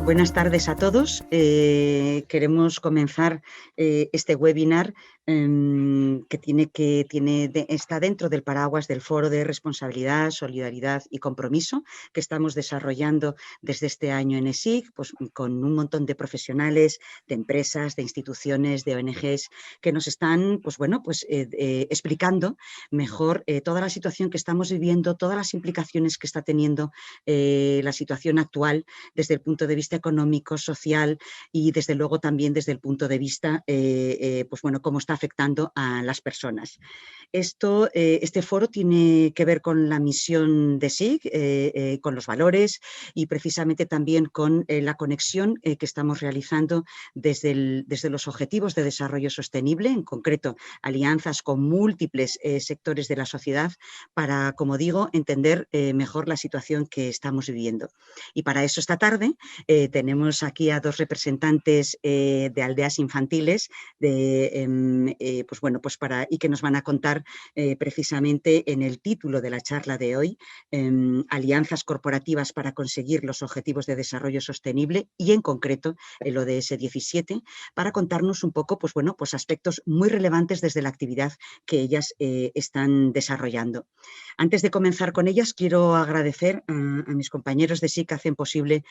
Buenas tardes a todos. Queremos comenzar este webinar está dentro del paraguas del Foro de Responsabilidad, Solidaridad y Compromiso que estamos desarrollando desde este año en ESIC, pues, con un montón de profesionales, de empresas, de instituciones, de ONGs que nos están explicando mejor toda la situación que estamos viviendo, todas las implicaciones que está teniendo la situación actual desde el punto de vista económico, social y desde luego también desde el punto de vista cómo está afectando a las personas. Este foro tiene que ver con la misión de SIG, con los valores y precisamente también con la conexión que estamos realizando desde los objetivos de desarrollo sostenible, en concreto alianzas con múltiples sectores de la sociedad para, como digo, entender mejor la situación que estamos viviendo. Y para eso esta tarde tenemos aquí a dos representantes de aldeas infantiles y que nos van a contar precisamente en el título de la charla de hoy, alianzas corporativas para conseguir los objetivos de desarrollo sostenible y en concreto el ODS 17, para contarnos un poco aspectos muy relevantes desde la actividad que ellas están desarrollando. Antes de comenzar con ellas, quiero agradecer a mis compañeros de SIC que hacen posible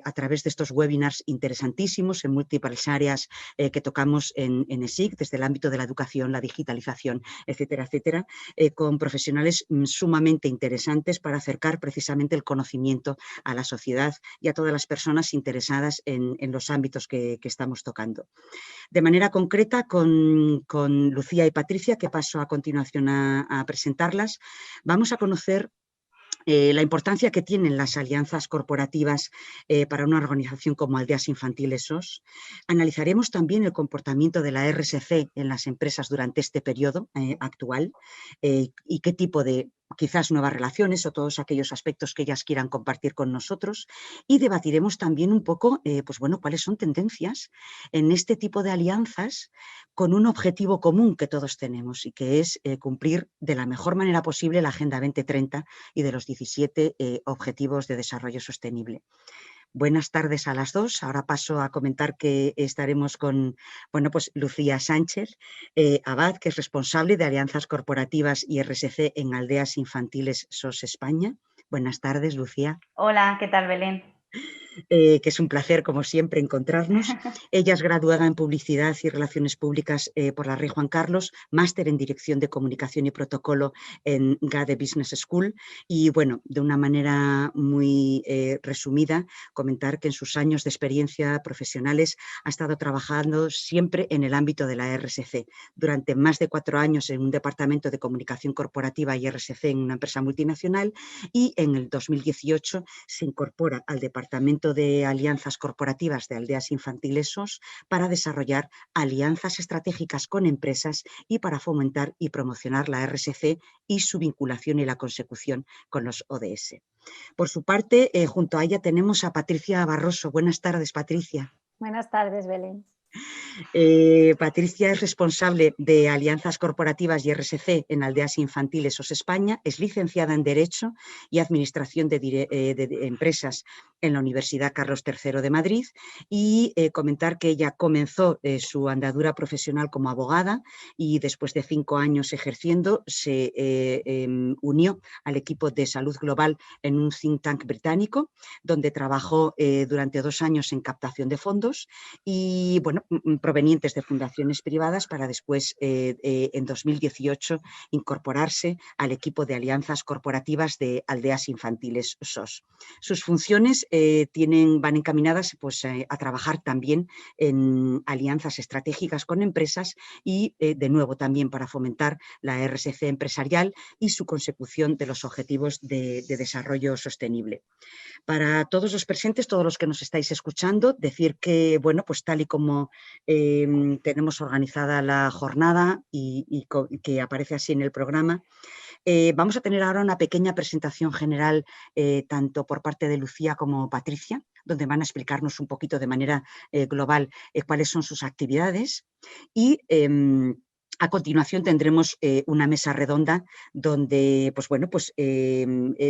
a través de estos webinars interesantísimos en múltiples áreas que tocamos en ESIC, desde el ámbito de la educación, la digitalización, etcétera, etcétera, con profesionales sumamente interesantes para acercar precisamente el conocimiento a la sociedad y a todas las personas interesadas en los ámbitos que estamos tocando. De manera concreta, con Lucía y Patricia, que paso a continuación a presentarlas, vamos a conocer la importancia que tienen las alianzas corporativas para una organización como Aldeas Infantiles SOS. Analizaremos también el comportamiento de la RSC en las empresas durante este periodo actual y qué tipo de quizás nuevas relaciones o todos aquellos aspectos que ellas quieran compartir con nosotros, y debatiremos también un poco cuáles son tendencias en este tipo de alianzas con un objetivo común que todos tenemos y que es cumplir de la mejor manera posible la Agenda 2030 y de los 17 Objetivos de Desarrollo Sostenible. Buenas tardes a las dos. Ahora paso a comentar que estaremos con Lucía Sánchez Abad, que es responsable de Alianzas Corporativas y RSC en Aldeas Infantiles SOS España. Buenas tardes, Lucía. Hola, ¿qué tal, Belén? Que es un placer, como siempre, encontrarnos. Ella es graduada en Publicidad y Relaciones Públicas por la Rey Juan Carlos, máster en Dirección de Comunicación y Protocolo en GADE Business School y, bueno, de una manera muy resumida, comentar que en sus años de experiencia profesionales ha estado trabajando siempre en el ámbito de la RSC. Durante más de 4 años en un departamento de comunicación corporativa y RSC en una empresa multinacional, y en el 2018 se incorpora al Departamento de Alianzas Corporativas de Aldeas Infantiles SOS para desarrollar alianzas estratégicas con empresas y para fomentar y promocionar la RSC y su vinculación y la consecución con los ODS. Por su parte, junto a ella tenemos a Patricia Barroso. Buenas tardes, Patricia. Buenas tardes, Belén. Patricia es responsable de Alianzas Corporativas y RSC en Aldeas Infantiles SOS España, es licenciada en Derecho y Administración de Empresas en la Universidad Carlos III de Madrid, y comentar que ella comenzó su andadura profesional como abogada y después de 5 años ejerciendo se unió al equipo de salud global en un think tank británico, donde trabajó durante 2 años en captación de fondos y, bueno, provenientes de fundaciones privadas, para después, en 2018, incorporarse al equipo de alianzas corporativas de Aldeas Infantiles SOS. Sus funciones van encaminadas a trabajar también en alianzas estratégicas con empresas y, de nuevo, también para fomentar la RSC empresarial y su consecución de los objetivos de desarrollo sostenible. Para todos los presentes, todos los que nos estáis escuchando, decir que, bueno, pues tal y como tenemos organizada la jornada y que aparece así en el programa, vamos a tener ahora una pequeña presentación general, tanto por parte de Lucía como Patricia, donde van a explicarnos un poquito de manera global cuáles son sus actividades, y A continuación tendremos una mesa redonda donde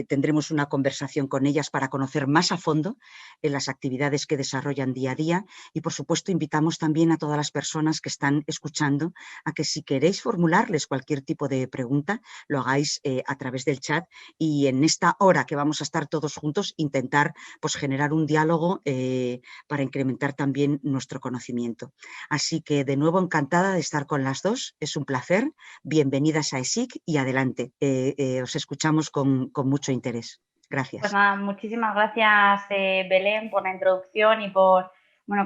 tendremos una conversación con ellas para conocer más a fondo las actividades que desarrollan día a día y, por supuesto, invitamos también a todas las personas que están escuchando a que si queréis formularles cualquier tipo de pregunta, lo hagáis a través del chat y en esta hora que vamos a estar todos juntos intentar generar un diálogo para incrementar también nuestro conocimiento. Así que de nuevo encantada de estar con las dos. Es un placer. Bienvenidas a ESIC y adelante. Os escuchamos con mucho interés. Gracias. Pues nada, muchísimas gracias, Belén, por la introducción y por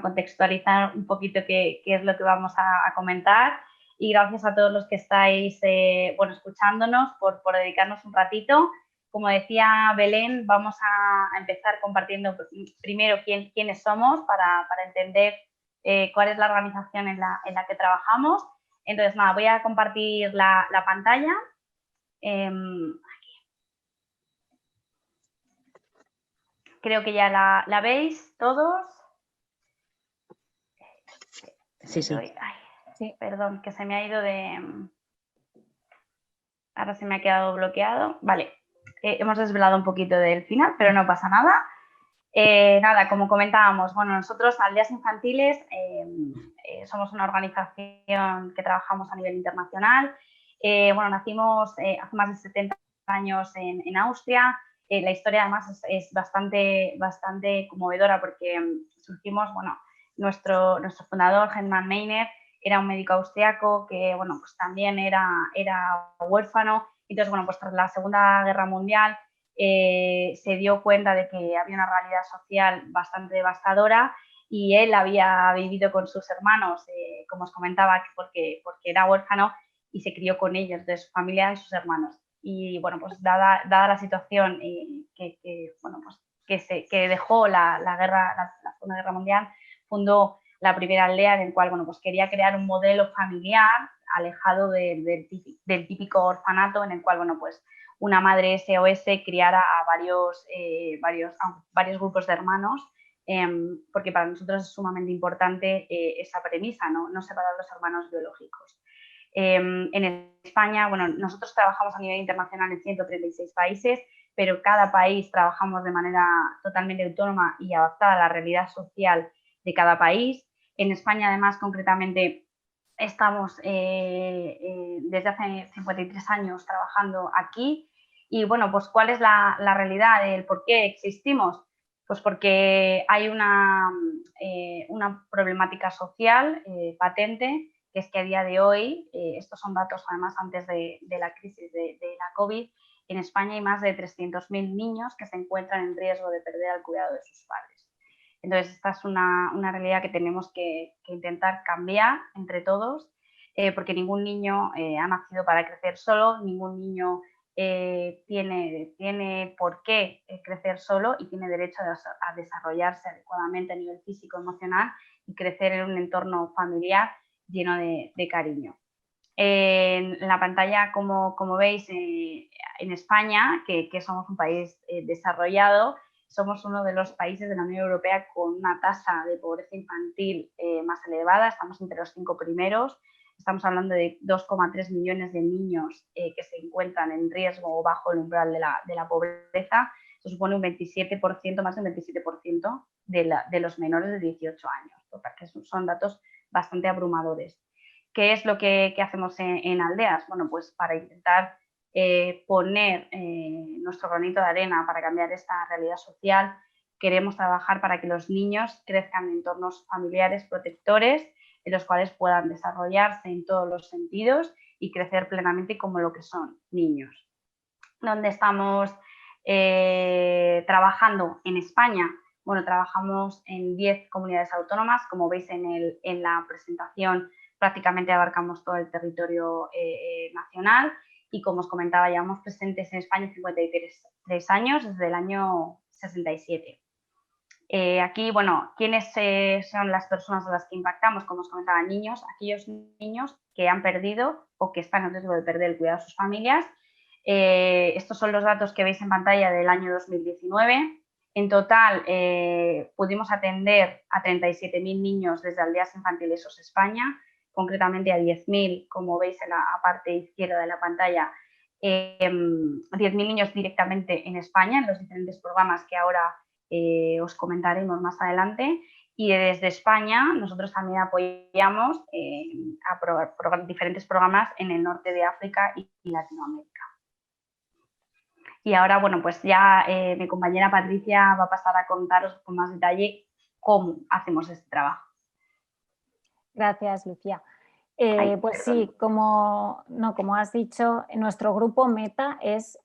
contextualizar un poquito qué es lo que vamos a comentar. Y gracias a todos los que estáis escuchándonos por dedicarnos un ratito. Como decía Belén, vamos a empezar compartiendo primero quiénes somos para entender cuál es la organización en la que trabajamos. Entonces, nada, voy a compartir la pantalla. Creo que ya la veis todos. Sí, sí. Ay, sí, perdón, que se me ha ido de... Ahora se me ha quedado bloqueado. Vale, hemos desvelado un poquito del final, pero no pasa nada. Nada, como comentábamos, bueno, nosotros Aldeas Infantiles somos una organización que trabajamos a nivel internacional. Nacimos hace más de 70 años en Austria. La historia además es bastante conmovedora porque surgimos, nuestro fundador, Hermann Meiner, era un médico austriaco que, también era huérfano. Entonces, tras la Segunda Guerra Mundial, se dio cuenta de que había una realidad social bastante devastadora y él había vivido con sus hermanos, como os comentaba, porque era huérfano y se crió con ellos, de su familia y sus hermanos. Y dada la situación que dejó la Segunda Guerra Mundial, fundó la primera aldea en la cual quería crear un modelo familiar alejado del típico orfanato en el cual una madre SOS criara a varios grupos de hermanos, porque para nosotros es sumamente importante esa premisa, no separar los hermanos biológicos. En España, nosotros trabajamos a nivel internacional en 136 países, pero cada país trabajamos de manera totalmente autónoma y adaptada a la realidad social de cada país. En España, además, concretamente, estamos desde hace 53 años trabajando aquí. Y ¿cuál es la realidad? ¿El por qué existimos? Pues porque hay una problemática social patente, que es que a día de hoy, estos son datos además antes de la crisis de la COVID, en España hay más de 300.000 niños que se encuentran en riesgo de perder el cuidado de sus padres. Entonces, esta es una realidad que tenemos que intentar cambiar entre todos, porque ningún niño ha nacido para crecer solo, ningún niño tiene por qué crecer solo y tiene derecho a desarrollarse adecuadamente a nivel físico, emocional y crecer en un entorno familiar lleno de cariño. En la pantalla, como veis, en España, que somos un país desarrollado, somos uno de los países de la Unión Europea con una tasa de pobreza infantil más elevada, estamos entre los 5 primeros, estamos hablando de 2,3 millones de niños que se encuentran en riesgo o bajo el umbral de la pobreza. Eso supone un 27%, más de un 27% de los menores de 18 años, porque son datos bastante abrumadores. ¿Qué es lo que hacemos en Aldeas? Pues para intentar poner nuestro granito de arena para cambiar esta realidad social, queremos trabajar para que los niños crezcan en entornos familiares protectores, en los cuales puedan desarrollarse en todos los sentidos y crecer plenamente como lo que son niños. ¿Dónde estamos trabajando? En España. Trabajamos en 10 comunidades autónomas, como veis en la presentación, prácticamente abarcamos todo el territorio nacional y, como os comentaba, llevamos presentes en España 53 años, desde el año 67. Aquí, ¿quiénes son las personas a las que impactamos? Como os comentaba, niños, aquellos niños que han perdido o que están en riesgo de perder el cuidado de sus familias. Estos son los datos que veis en pantalla del año 2019. En total, pudimos atender a 37.000 niños desde Aldeas Infantiles SOS España, concretamente a 10.000, como veis en la parte izquierda de la pantalla, 10.000 niños directamente en España, en los diferentes programas que ahora os comentaremos más adelante. Y desde España nosotros también apoyamos a diferentes programas en el norte de África y Latinoamérica. Y ahora, bueno, pues ya mi compañera Patricia va a pasar a contaros con más detalle cómo hacemos este trabajo. Gracias, Lucía. Pues sí, como has dicho, nuestro grupo meta es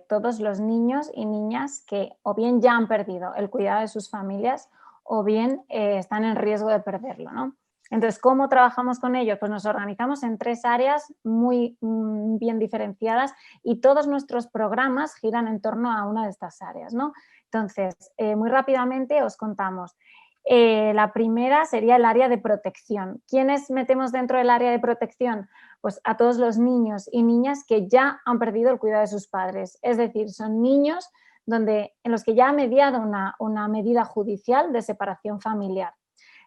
todos los niños y niñas que o bien ya han perdido el cuidado de sus familias o bien están en riesgo de perderlo, ¿no? Entonces, ¿cómo trabajamos con ellos? Pues nos organizamos en 3 áreas muy bien diferenciadas y todos nuestros programas giran en torno a una de estas áreas, ¿no? Entonces, muy rápidamente os contamos. La primera sería el área de protección. ¿Quiénes metemos dentro del área de protección? Pues a todos los niños y niñas que ya han perdido el cuidado de sus padres. Es decir, son niños en los que ya ha mediado una medida judicial de separación familiar.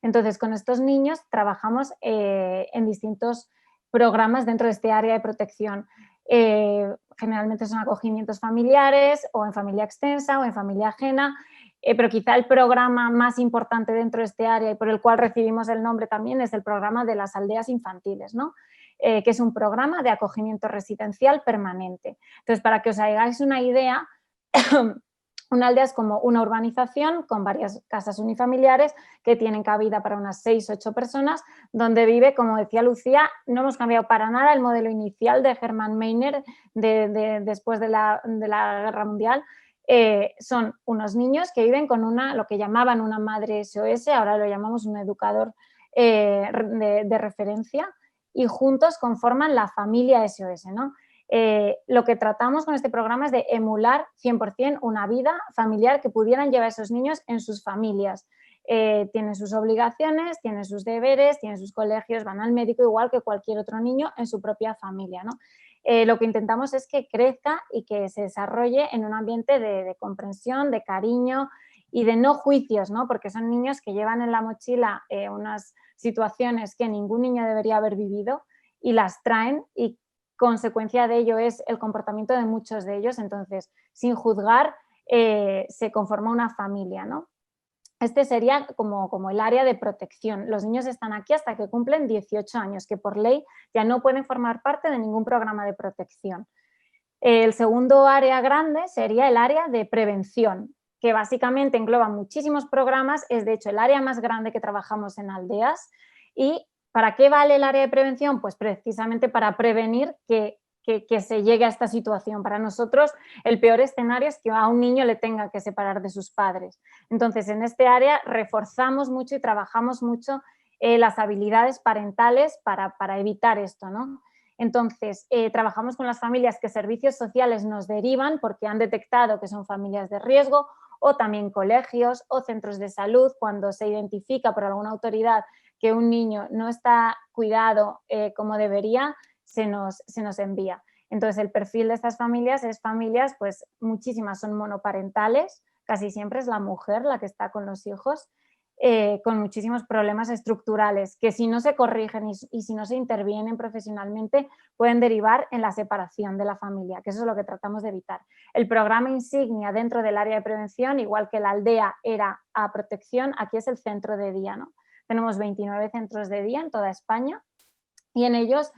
Entonces, con estos niños trabajamos en distintos programas dentro de este área de protección. Generalmente son acogimientos familiares o en familia extensa o en familia ajena. Pero quizá el programa más importante dentro de este área y por el cual recibimos el nombre también es el programa de las aldeas infantiles, ¿no? Que es un programa de acogimiento residencial permanente. Entonces, para que os hagáis una idea, una aldea es como una urbanización con varias casas unifamiliares que tienen cabida para unas 6 o 8 personas, donde vive, como decía Lucía, no hemos cambiado para nada el modelo inicial de Hermann Meiner después de la Guerra Mundial. Son unos niños que viven con lo que llamaban una madre SOS, ahora lo llamamos un educador de referencia, y juntos conforman la familia SOS, ¿no? Lo que tratamos con este programa es de emular 100% una vida familiar que pudieran llevar esos niños en sus familias. Tienen sus obligaciones, tienen sus deberes, tienen sus colegios, van al médico igual que cualquier otro niño en su propia familia, ¿no? Lo que intentamos es que crezca y que se desarrolle en un ambiente de comprensión, de cariño y de no juicios, ¿no? Porque son niños que llevan en la mochila unas situaciones que ningún niño debería haber vivido y las traen, y consecuencia de ello es el comportamiento de muchos de ellos. Entonces, sin juzgar, se conforma una familia, ¿no? Este sería como el área de protección. Los niños están aquí hasta que cumplen 18 años, que por ley ya no pueden formar parte de ningún programa de protección. El segundo área grande sería el área de prevención, que básicamente engloba muchísimos programas, es de hecho el área más grande que trabajamos en aldeas. ¿Y para qué vale el área de prevención? Pues precisamente para prevenir que se llegue a esta situación. Para nosotros el peor escenario es que a un niño le tenga que separar de sus padres. Entonces, en este área reforzamos mucho y trabajamos mucho las habilidades parentales para evitar esto, ¿no? Entonces, trabajamos con las familias que servicios sociales nos derivan porque han detectado que son familias de riesgo, o también colegios o centros de salud cuando se identifica por alguna autoridad que un niño no está cuidado como debería, se nos envía. Entonces, el perfil de estas familias es familias, pues muchísimas son monoparentales, casi siempre es la mujer la que está con los hijos, con muchísimos problemas estructurales que si no se corrigen y si no se intervienen profesionalmente pueden derivar en la separación de la familia, que eso es lo que tratamos de evitar. El programa insignia dentro del área de prevención, igual que la aldea era a protección, aquí es el centro de día, ¿no? Tenemos 29 centros de día en toda España y en ellos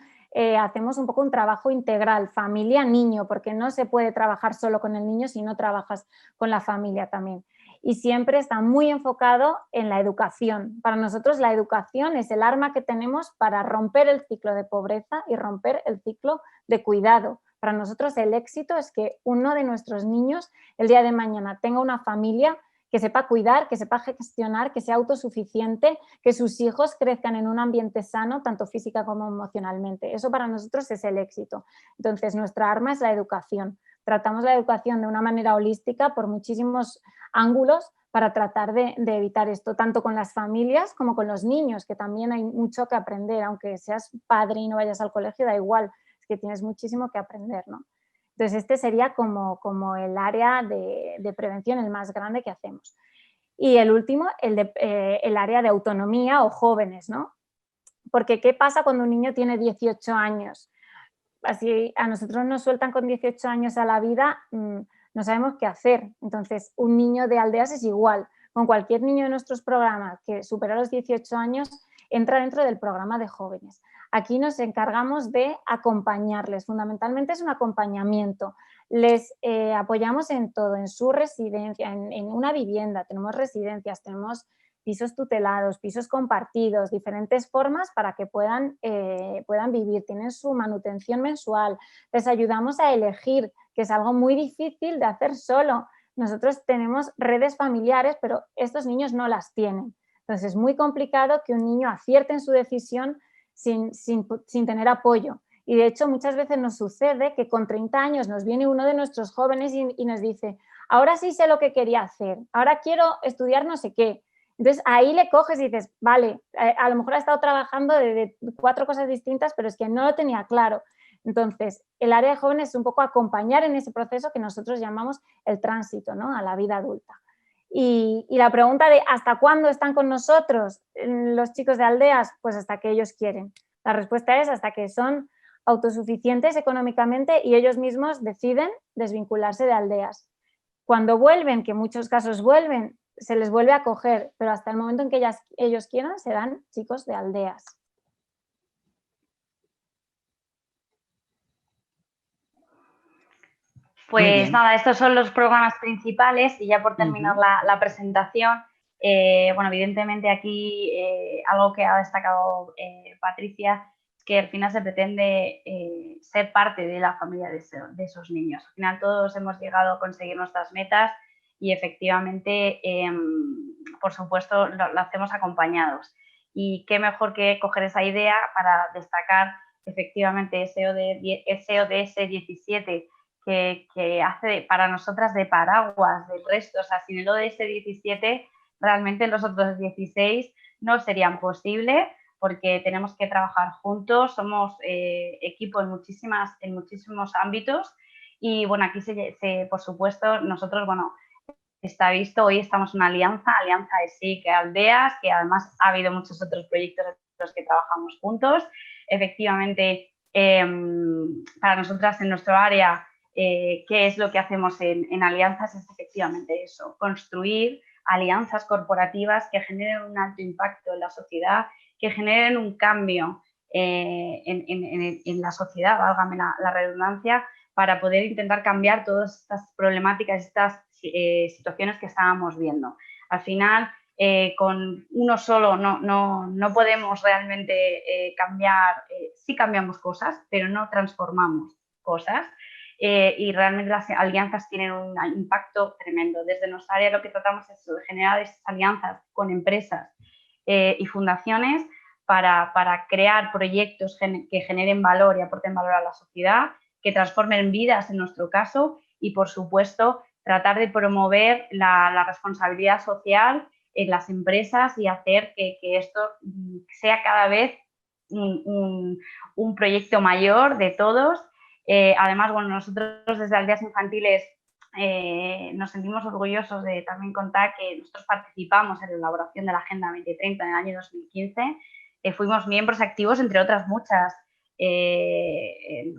hacemos un poco un trabajo integral, familia-niño, porque no se puede trabajar solo con el niño si no trabajas con la familia también. Y siempre está muy enfocado en la educación. Para nosotros la educación es el arma que tenemos para romper el ciclo de pobreza y romper el ciclo de cuidado. Para nosotros el éxito es que uno de nuestros niños el día de mañana tenga una familia que sepa cuidar, que sepa gestionar, que sea autosuficiente, que sus hijos crezcan en un ambiente sano, tanto física como emocionalmente. Eso para nosotros es el éxito. Entonces, nuestra arma es la educación. Tratamos la educación de una manera holística por muchísimos ángulos para tratar de evitar esto, tanto con las familias como con los niños, que también hay mucho que aprender, aunque seas padre y no vayas al colegio, da igual, es que tienes muchísimo que aprender, ¿no? Entonces, este sería como el área de prevención, el más grande que hacemos. Y el último, el área de autonomía o jóvenes, ¿no? porque ¿qué pasa cuando un niño tiene 18 años? Así a nosotros nos sueltan con 18 años a la vida, no sabemos qué hacer. Entonces, un niño de aldeas es igual. Con cualquier niño de nuestros programas que supera los 18 años, entra dentro del programa de jóvenes. Aquí nos encargamos de acompañarles. Fundamentalmente es un acompañamiento. Les apoyamos en todo, en su residencia, en una vivienda. Tenemos residencias, tenemos pisos tutelados, pisos compartidos, diferentes formas para que puedan vivir. Tienen su manutención mensual. Les ayudamos a elegir, que es algo muy difícil de hacer solo. Nosotros tenemos redes familiares, pero estos niños no las tienen. Entonces es muy complicado que un niño acierte en su decisión sin tener apoyo. Y de hecho muchas veces nos sucede que con 30 años nos viene uno de nuestros jóvenes y nos dice, ahora sí sé lo que quería hacer, ahora quiero estudiar no sé qué. Entonces ahí le coges y dices, vale, a lo mejor ha estado trabajando de 4 cosas distintas, pero es que no lo tenía claro. Entonces, el área de jóvenes es un poco acompañar en ese proceso que nosotros llamamos el tránsito, ¿no?, a la vida adulta. Y la pregunta de ¿hasta cuándo están con nosotros los chicos de aldeas? Pues hasta que ellos quieren. La respuesta es hasta que son autosuficientes económicamente y ellos mismos deciden desvincularse de aldeas. Cuando vuelven, que en muchos casos vuelven, se les vuelve a coger, pero hasta el momento en que ellos quieran serán chicos de aldeas. Pues nada, estos son los programas principales y ya por terminar la presentación, bueno, evidentemente aquí algo que ha destacado Patricia es que al final se pretende ser parte de la familia de esos niños. Al final todos hemos llegado a conseguir nuestras metas y efectivamente, por supuesto, lo hacemos acompañados. Y qué mejor que coger esa idea para destacar efectivamente ese ODS 17 que hace para nosotras de paraguas del resto. O sea, sin el ODS 17 realmente los otros 16 no serían posibles porque tenemos que trabajar juntos, somos equipo en muchísimos ámbitos y bueno, aquí por supuesto nosotros, bueno, está visto, hoy estamos en una alianza ESIC Aldeas, que además ha habido muchos otros proyectos en los que trabajamos juntos. Efectivamente, para nosotras en nuestro área, ¿qué es lo que hacemos en alianzas? Es efectivamente eso, construir alianzas corporativas que generen un alto impacto en la sociedad, que generen un cambio en la sociedad, válgame la redundancia, para poder intentar cambiar todas estas problemáticas, estas situaciones que estábamos viendo. Al final, con uno solo no podemos realmente cambiar, sí cambiamos cosas, pero no transformamos cosas. Y realmente las alianzas tienen un impacto tremendo. Desde nuestra área lo que tratamos es generar esas alianzas con empresas y fundaciones para crear proyectos que generen valor y aporten valor a la sociedad, que transformen vidas en nuestro caso y, por supuesto, tratar de promover la responsabilidad social en las empresas y hacer que esto sea cada vez un proyecto mayor de todos. Además, bueno, nosotros desde Aldeas Infantiles nos sentimos orgullosos de también contar que nosotros participamos en la elaboración de la Agenda 2030 en el año 2015. Fuimos miembros activos, entre otras muchas,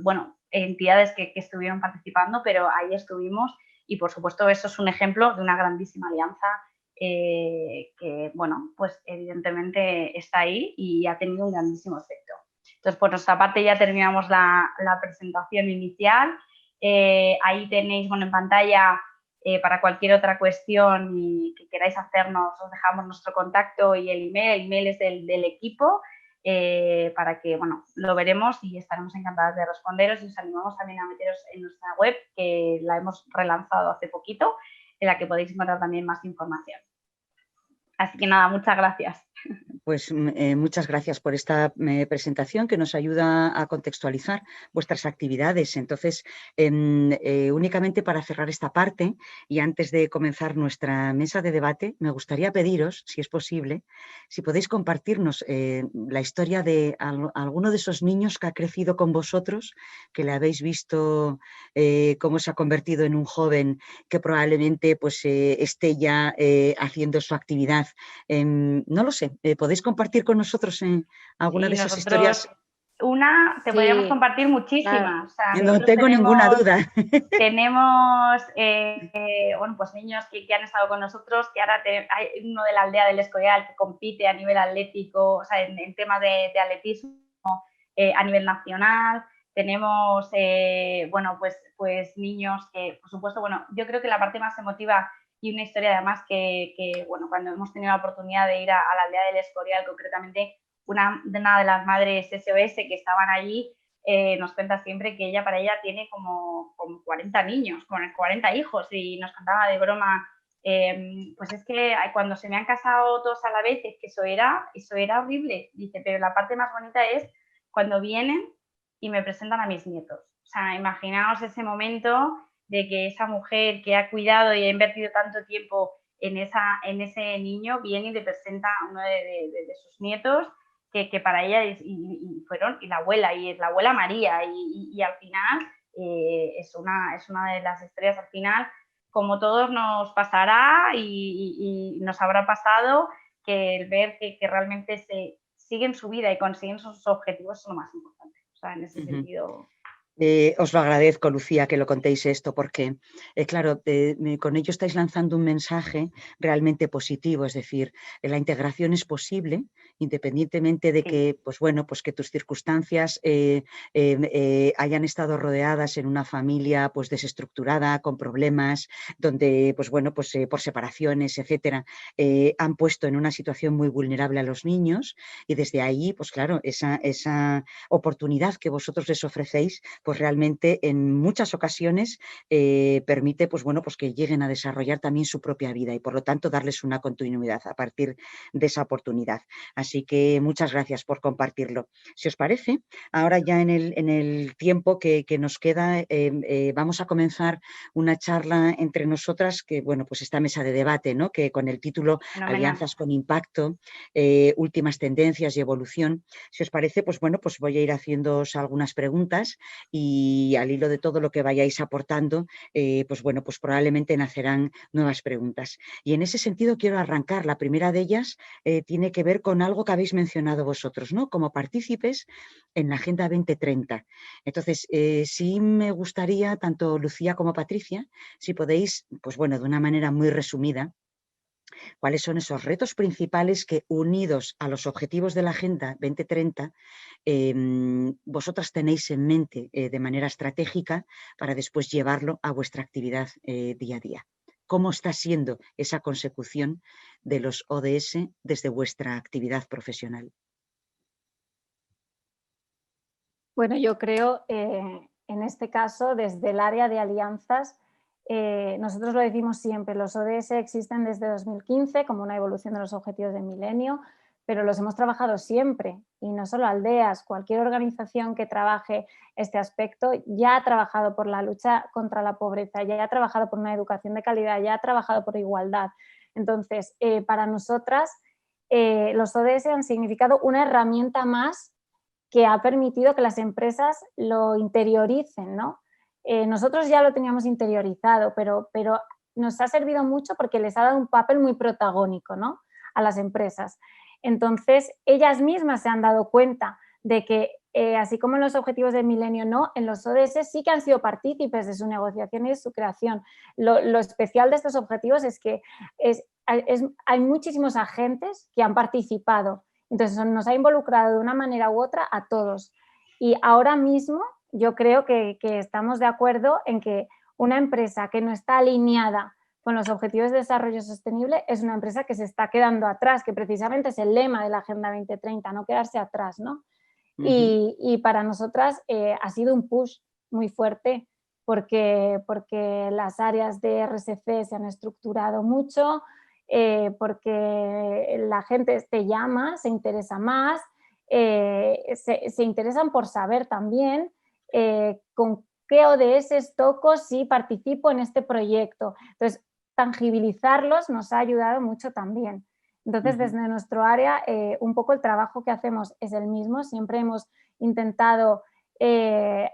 bueno, entidades que estuvieron participando, pero ahí estuvimos y, por supuesto, eso es un ejemplo de una grandísima alianza que, bueno, pues evidentemente está ahí y ha tenido un grandísimo efecto. Entonces, por nuestra parte ya terminamos la presentación inicial. Ahí tenéis, bueno, en pantalla para cualquier otra cuestión que queráis hacernos, os dejamos nuestro contacto y el email es del equipo para que, bueno, lo veremos y estaremos encantadas de responderos y os animamos también a meteros en nuestra web, que la hemos relanzado hace poquito, en la que podéis encontrar también más información. Así que nada, muchas gracias. Pues muchas gracias por esta presentación que nos ayuda a contextualizar vuestras actividades. Entonces, únicamente para cerrar esta parte y antes de comenzar nuestra mesa de debate, me gustaría pediros, si es posible, si podéis compartirnos la historia de alguno de esos niños que ha crecido con vosotros, que le habéis visto cómo se ha convertido en un joven que probablemente pues, esté ya haciendo su actividad oportunidad. No lo sé, ¿podéis compartir con nosotros alguna Sí, de esas nosotros, historias? te podríamos Sí, compartir claro. muchísimas. O sea, No nosotros tengo ninguna duda. tenemos bueno, pues niños que han estado con nosotros, que ahora hay uno de la aldea del Escorial que compite a nivel atlético, o sea, en temas de atletismo a nivel nacional. Tenemos, bueno, pues niños que, por supuesto, bueno, yo creo que la parte más emotiva y una historia además bueno, cuando hemos tenido la oportunidad de ir a la aldea del Escorial, concretamente una de las madres SOS que estaban allí, nos cuenta siempre que para ella tiene como 40 niños, como 40 hijos, y nos contaba de broma, pues es que cuando se me han casado todos a la vez, es que eso era horrible. Dice, pero la parte más bonita es cuando vienen y me presentan a mis nietos. O sea, imaginaos ese momento de que esa mujer que ha cuidado y ha invertido tanto tiempo en ese niño viene y le presenta a uno de sus nietos, que para ella y la abuela María, y al final es una de las historias. Al final, como todos nos pasará y nos habrá pasado, que el ver que realmente siguen su vida y consiguen sus objetivos es lo más importante. O sea, en ese sentido... Os lo agradezco, Lucía, que lo contéis esto, porque, claro, con ello estáis lanzando un mensaje realmente positivo, es decir, la integración es posible, independientemente de que, pues bueno, pues que tus circunstancias hayan estado rodeadas en una familia pues desestructurada, con problemas, donde, pues bueno, pues por separaciones, etcétera, han puesto en una situación muy vulnerable a los niños, y desde ahí, pues claro, esa oportunidad que vosotros les ofrecéis, pues realmente en muchas ocasiones permite, pues bueno, pues que lleguen a desarrollar también su propia vida y por lo tanto darles una continuidad a partir de esa oportunidad. Así que muchas gracias por compartirlo. Si os parece, ahora ya en el tiempo que nos queda, vamos a comenzar una charla entre nosotras, que bueno, pues esta mesa de debate, ¿no? Que con el título Alianzas con Impacto, últimas tendencias y evolución. Si os parece, pues bueno, pues voy a ir haciéndoos algunas preguntas y al hilo de todo lo que vayáis aportando, pues bueno, pues probablemente nacerán nuevas preguntas. Y en ese sentido quiero arrancar. La primera de ellas tiene que ver con algo que habéis mencionado vosotros, ¿no? Como partícipes en la Agenda 2030. Entonces, sí me gustaría, tanto Lucía como Patricia, si podéis, pues bueno, de una manera muy resumida, cuáles son esos retos principales que, unidos a los objetivos de la Agenda 2030, vosotras tenéis en mente de manera estratégica para después llevarlo a vuestra actividad día a día. ¿Cómo está siendo esa consecución de los ODS desde vuestra actividad profesional? Bueno, yo creo, en este caso, desde el área de alianzas, nosotros lo decimos siempre, los ODS existen desde 2015 como una evolución de los objetivos del milenio, pero los hemos trabajado siempre, y no solo aldeas, cualquier organización que trabaje este aspecto ya ha trabajado por la lucha contra la pobreza, ya ha trabajado por una educación de calidad, ya ha trabajado por igualdad. Entonces, para nosotras, los ODS han significado una herramienta más que ha permitido que las empresas lo interioricen, ¿no? Nosotros ya lo teníamos interiorizado, pero nos ha servido mucho porque les ha dado un papel muy protagónico, ¿no?, a las empresas. Entonces, ellas mismas se han dado cuenta de que, así como en los objetivos del milenio no, en los ODS sí que han sido partícipes de su negociación y de su creación. Lo especial de estos objetivos es que hay muchísimos agentes que han participado. Entonces, nos ha involucrado de una manera u otra a todos. Y ahora mismo yo creo que estamos de acuerdo en que una empresa que no está alineada con los objetivos de desarrollo sostenible es una empresa que se está quedando atrás, que precisamente es el lema de la Agenda 2030, no quedarse atrás, ¿no? Y para nosotras ha sido un push muy fuerte porque las áreas de RSC se han estructurado mucho, porque la gente te llama, se interesa más, se interesan por saber también con qué ODS toco si participo en este proyecto. Entonces, tangibilizarlos nos ha ayudado mucho también. Entonces, desde nuestro área, un poco el trabajo que hacemos es el mismo. Siempre hemos intentado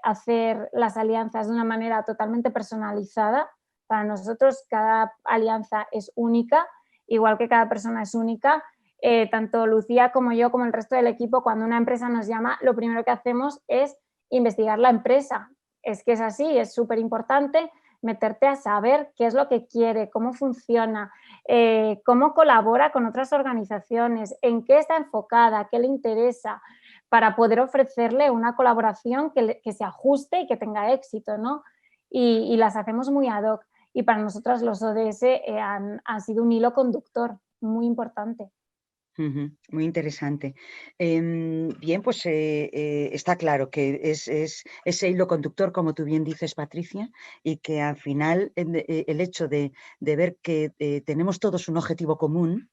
hacer las alianzas de una manera totalmente personalizada. Para nosotros cada alianza es única igual que cada persona es única, tanto Lucía como yo, como el resto del equipo, cuando una empresa nos llama, lo primero que hacemos es investigar la empresa. Es que es así, es súper importante meterte a saber qué es lo que quiere, cómo funciona, cómo colabora con otras organizaciones, en qué está enfocada, qué le interesa, para poder ofrecerle una colaboración que se ajuste y que tenga éxito, ¿no? Y las hacemos muy ad hoc. Y para nosotras los ODS han sido un hilo conductor muy importante. Muy interesante. Bien, pues está claro que es ese hilo conductor, como tú bien dices, Patricia, y que al final el hecho de ver que tenemos todos un objetivo común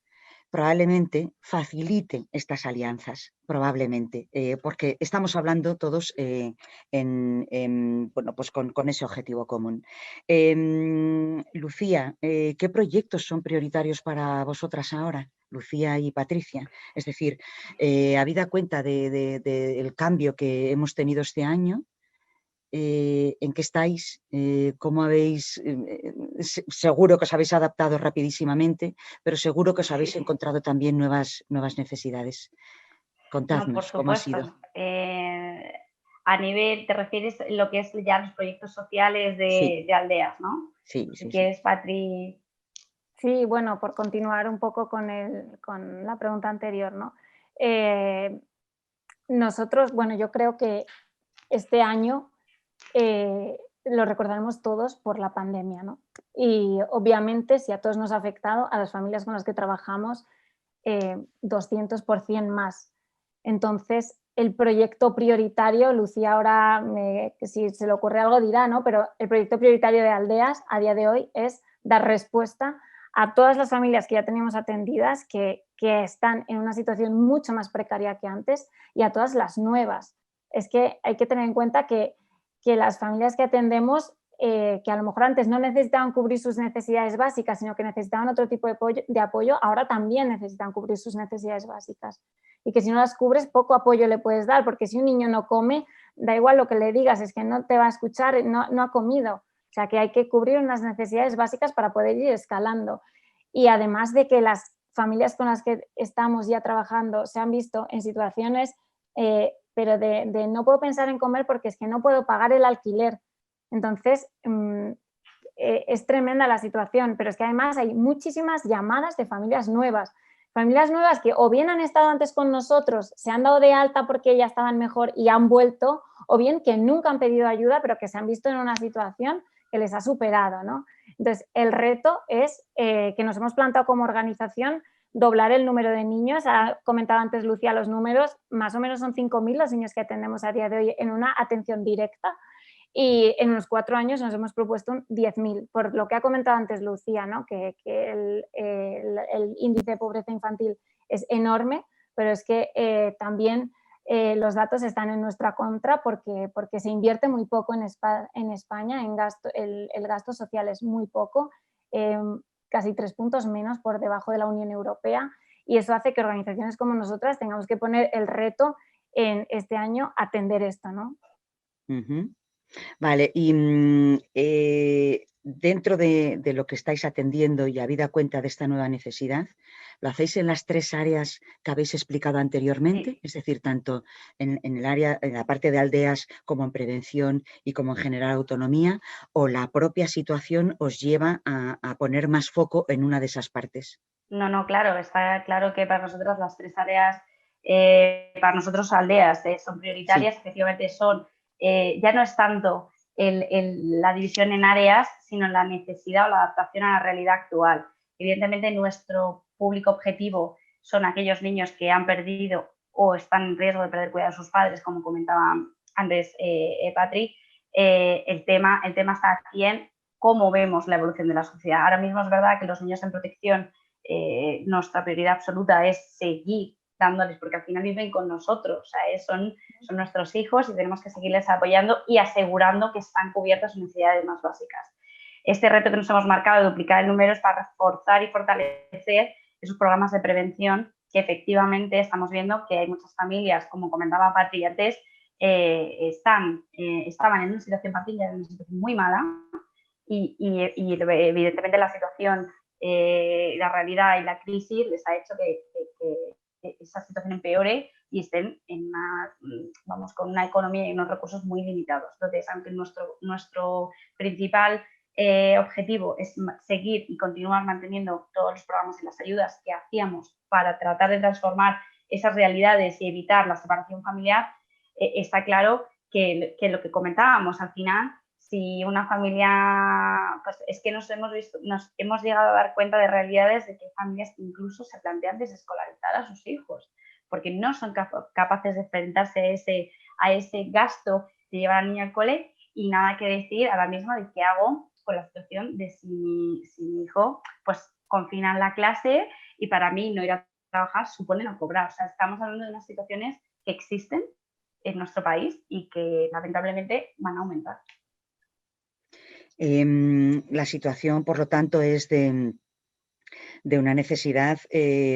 probablemente facilite estas alianzas, probablemente, porque estamos hablando todos bueno, pues con ese objetivo común. Lucía, ¿qué proyectos son prioritarios para vosotras ahora? Lucía y Patricia. Es decir, habida cuenta del cambio que hemos tenido este año, ¿en qué estáis? ¿Cómo habéis? Seguro que os habéis adaptado rapidísimamente, pero seguro que os habéis encontrado también nuevas necesidades. Contadnos cómo ha sido. A nivel, te refieres a lo que es ya los proyectos sociales de aldeas, ¿no? Sí, Si quieres, Patri. Sí, bueno, por continuar un poco con la pregunta anterior, ¿no? Nosotros, bueno, yo creo que este año lo recordaremos todos por la pandemia, ¿no? Y obviamente, si a todos nos ha afectado, a las familias con las que trabajamos, 200% más. Entonces, el proyecto prioritario, Lucía ahora, si se le ocurre algo dirá, ¿no? Pero el proyecto prioritario de Aldeas a día de hoy es dar respuesta a todas las familias que ya teníamos atendidas, que están en una situación mucho más precaria que antes, y a todas las nuevas. Es que hay que tener en cuenta que las familias que atendemos, que a lo mejor antes no necesitaban cubrir sus necesidades básicas, sino que necesitaban otro tipo de apoyo, ahora también necesitan cubrir sus necesidades básicas. Y que si no las cubres, poco apoyo le puedes dar, porque si un niño no come, da igual lo que le digas, es que no te va a escuchar, no ha comido. O sea, que hay que cubrir unas necesidades básicas para poder ir escalando. Y además de que las familias con las que estamos ya trabajando se han visto en situaciones, pero de no puedo pensar en comer porque es que no puedo pagar el alquiler. Entonces, es tremenda la situación, pero es que además hay muchísimas llamadas de familias nuevas que o bien han estado antes con nosotros, se han dado de alta porque ya estaban mejor y han vuelto, o bien que nunca han pedido ayuda, pero que se han visto en una situación que les ha superado, ¿no? Entonces, el reto es que nos hemos planteado como organización doblar el número de niños. Ha comentado antes Lucía los números, más o menos son 5.000 los niños que atendemos a día de hoy en una atención directa, y en unos 4 años nos hemos propuesto 10.000, por lo que ha comentado antes Lucía, ¿no? que el índice de pobreza infantil es enorme, pero es que también los datos están en nuestra contra porque se invierte muy poco en España, el gasto social es muy poco, casi 3 puntos menos por debajo de la Unión Europea, y eso hace que organizaciones como nosotras tengamos que poner el reto en este año atender esto, ¿no? Vale, y dentro de lo que estáis atendiendo y habida cuenta de esta nueva necesidad, ¿lo hacéis en las 3 áreas que habéis explicado anteriormente? Sí. Es decir, tanto en el área, en la parte de aldeas, como en prevención y como en generar autonomía, ¿o la propia situación os lleva a poner más foco en una de esas partes? No, claro, está claro que para nosotros las 3 áreas, para nosotros aldeas son prioritarias, sí. Efectivamente son, ya no es tanto la división en áreas, sino la necesidad o la adaptación a la realidad actual. Evidentemente nuestro público objetivo son aquellos niños que han perdido o están en riesgo de perder cuidado de sus padres, como comentaba antes Patri. El tema está aquí en cómo vemos la evolución de la sociedad. Ahora mismo es verdad que los niños en protección, nuestra prioridad absoluta es seguir dándoles, porque al final viven con nosotros, o sea, son nuestros hijos y tenemos que seguirles apoyando y asegurando que están cubiertas sus necesidades más básicas. Este reto que nos hemos marcado de duplicar el número es para reforzar y fortalecer esos programas de prevención que efectivamente estamos viendo que hay muchas familias, como comentaba Patri antes, estaban en una situación muy mala y evidentemente la situación la realidad y la crisis les ha hecho que esa situación empeore y estén con una economía y unos recursos muy limitados. Entonces, aunque nuestro principal objetivo es seguir y continuar manteniendo todos los programas y las ayudas que hacíamos para tratar de transformar esas realidades y evitar la separación familiar, está claro que lo que comentábamos al final, si una familia, pues es que nos hemos llegado a dar cuenta de realidades de que hay familias que incluso se plantean desescolarizar a sus hijos, porque no son capaces de enfrentarse a ese gasto de llevar al niño al cole, y nada que decir ahora mismo de qué hago con la situación de si mi hijo pues confina en la clase y para mí no ir a trabajar supone no cobrar. O sea, estamos hablando de unas situaciones que existen en nuestro país y que lamentablemente van a aumentar. La situación, por lo tanto, es de una necesidad,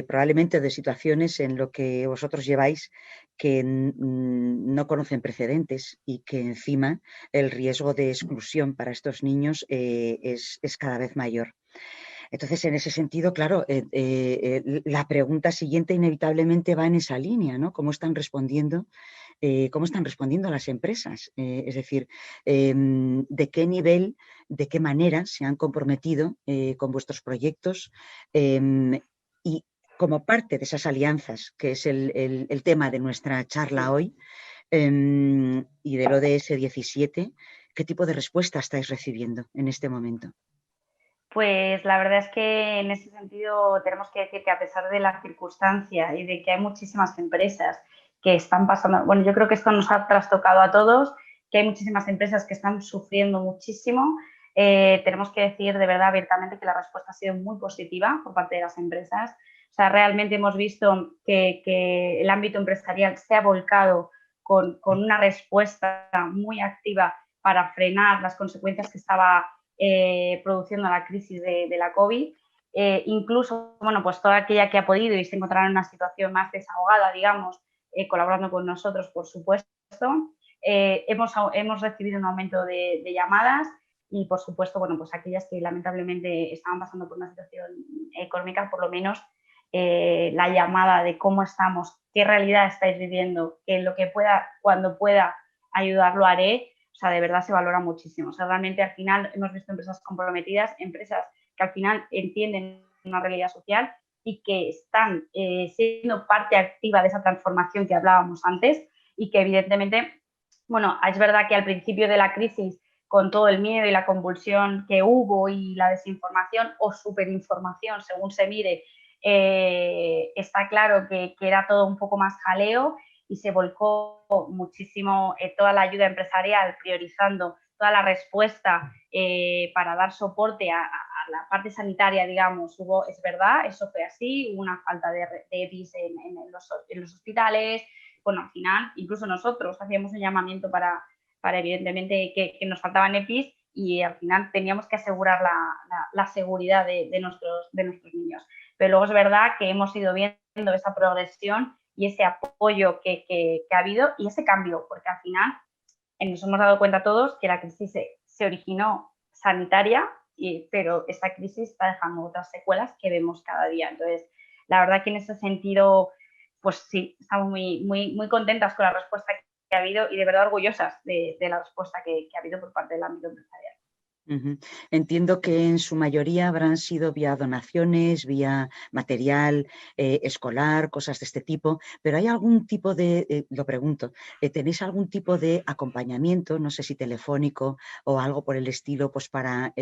probablemente de situaciones en lo que vosotros lleváis que no conocen precedentes y que encima el riesgo de exclusión para estos niños es cada vez mayor. Entonces, en ese sentido, claro, la pregunta siguiente inevitablemente va en esa línea, ¿no? ¿Cómo están respondiendo las empresas? Es decir, ¿de qué nivel, de qué manera se han comprometido con vuestros proyectos? Y como parte de esas alianzas, que es el tema de nuestra charla hoy, y del ODS 17, ¿qué tipo de respuesta estáis recibiendo en este momento? Pues la verdad es que en ese sentido tenemos que decir que a pesar de la circunstancia y de que hay muchísimas empresas que están pasando, bueno, yo creo que esto nos ha trastocado a todos, que hay muchísimas empresas que están sufriendo muchísimo, tenemos que decir de verdad abiertamente que la respuesta ha sido muy positiva por parte de las empresas. O sea, realmente hemos visto que el ámbito empresarial se ha volcado con una respuesta muy activa para frenar las consecuencias que estaba produciendo la crisis de la COVID. Incluso, bueno, pues toda aquella que ha podido y se encontrará en una situación más desahogada, digamos, colaborando con nosotros, por supuesto. Hemos recibido un aumento de llamadas y, por supuesto, bueno, pues aquellas que lamentablemente estaban pasando por una situación económica, por lo menos la llamada de cómo estamos, qué realidad estáis viviendo, que lo que pueda, cuando pueda ayudar, lo haré. O sea, de verdad se valora muchísimo. O sea, realmente al final hemos visto empresas comprometidas, empresas que al final entienden una realidad social y que están siendo parte activa de esa transformación que hablábamos antes y que evidentemente, bueno, es verdad que al principio de la crisis, con todo el miedo y la convulsión que hubo y la desinformación o superinformación, según se mire, está claro que era todo un poco más jaleo y se volcó muchísimo toda la ayuda empresarial, priorizando toda la respuesta para dar soporte a la parte sanitaria, digamos. Es verdad, eso fue así, hubo una falta de EPIs en los hospitales. Bueno, al final, incluso nosotros hacíamos un llamamiento para evidentemente, que nos faltaban EPIs y al final teníamos que asegurar la seguridad de nuestros niños. Pero luego es verdad que hemos ido viendo esa progresión y ese apoyo que ha habido y ese cambio, porque al final nos hemos dado cuenta todos que la crisis se originó sanitaria, pero esta crisis está dejando otras secuelas que vemos cada día. Entonces, la verdad que en ese sentido, pues sí, estamos muy contentas con la respuesta que ha habido y de verdad orgullosas de la respuesta que ha habido por parte del ámbito empresarial. Entiendo que en su mayoría habrán sido vía donaciones, vía material escolar, cosas de este tipo, pero ¿hay algún tipo de, lo pregunto, ¿tenéis algún tipo de acompañamiento, no sé si telefónico o algo por el estilo, pues para,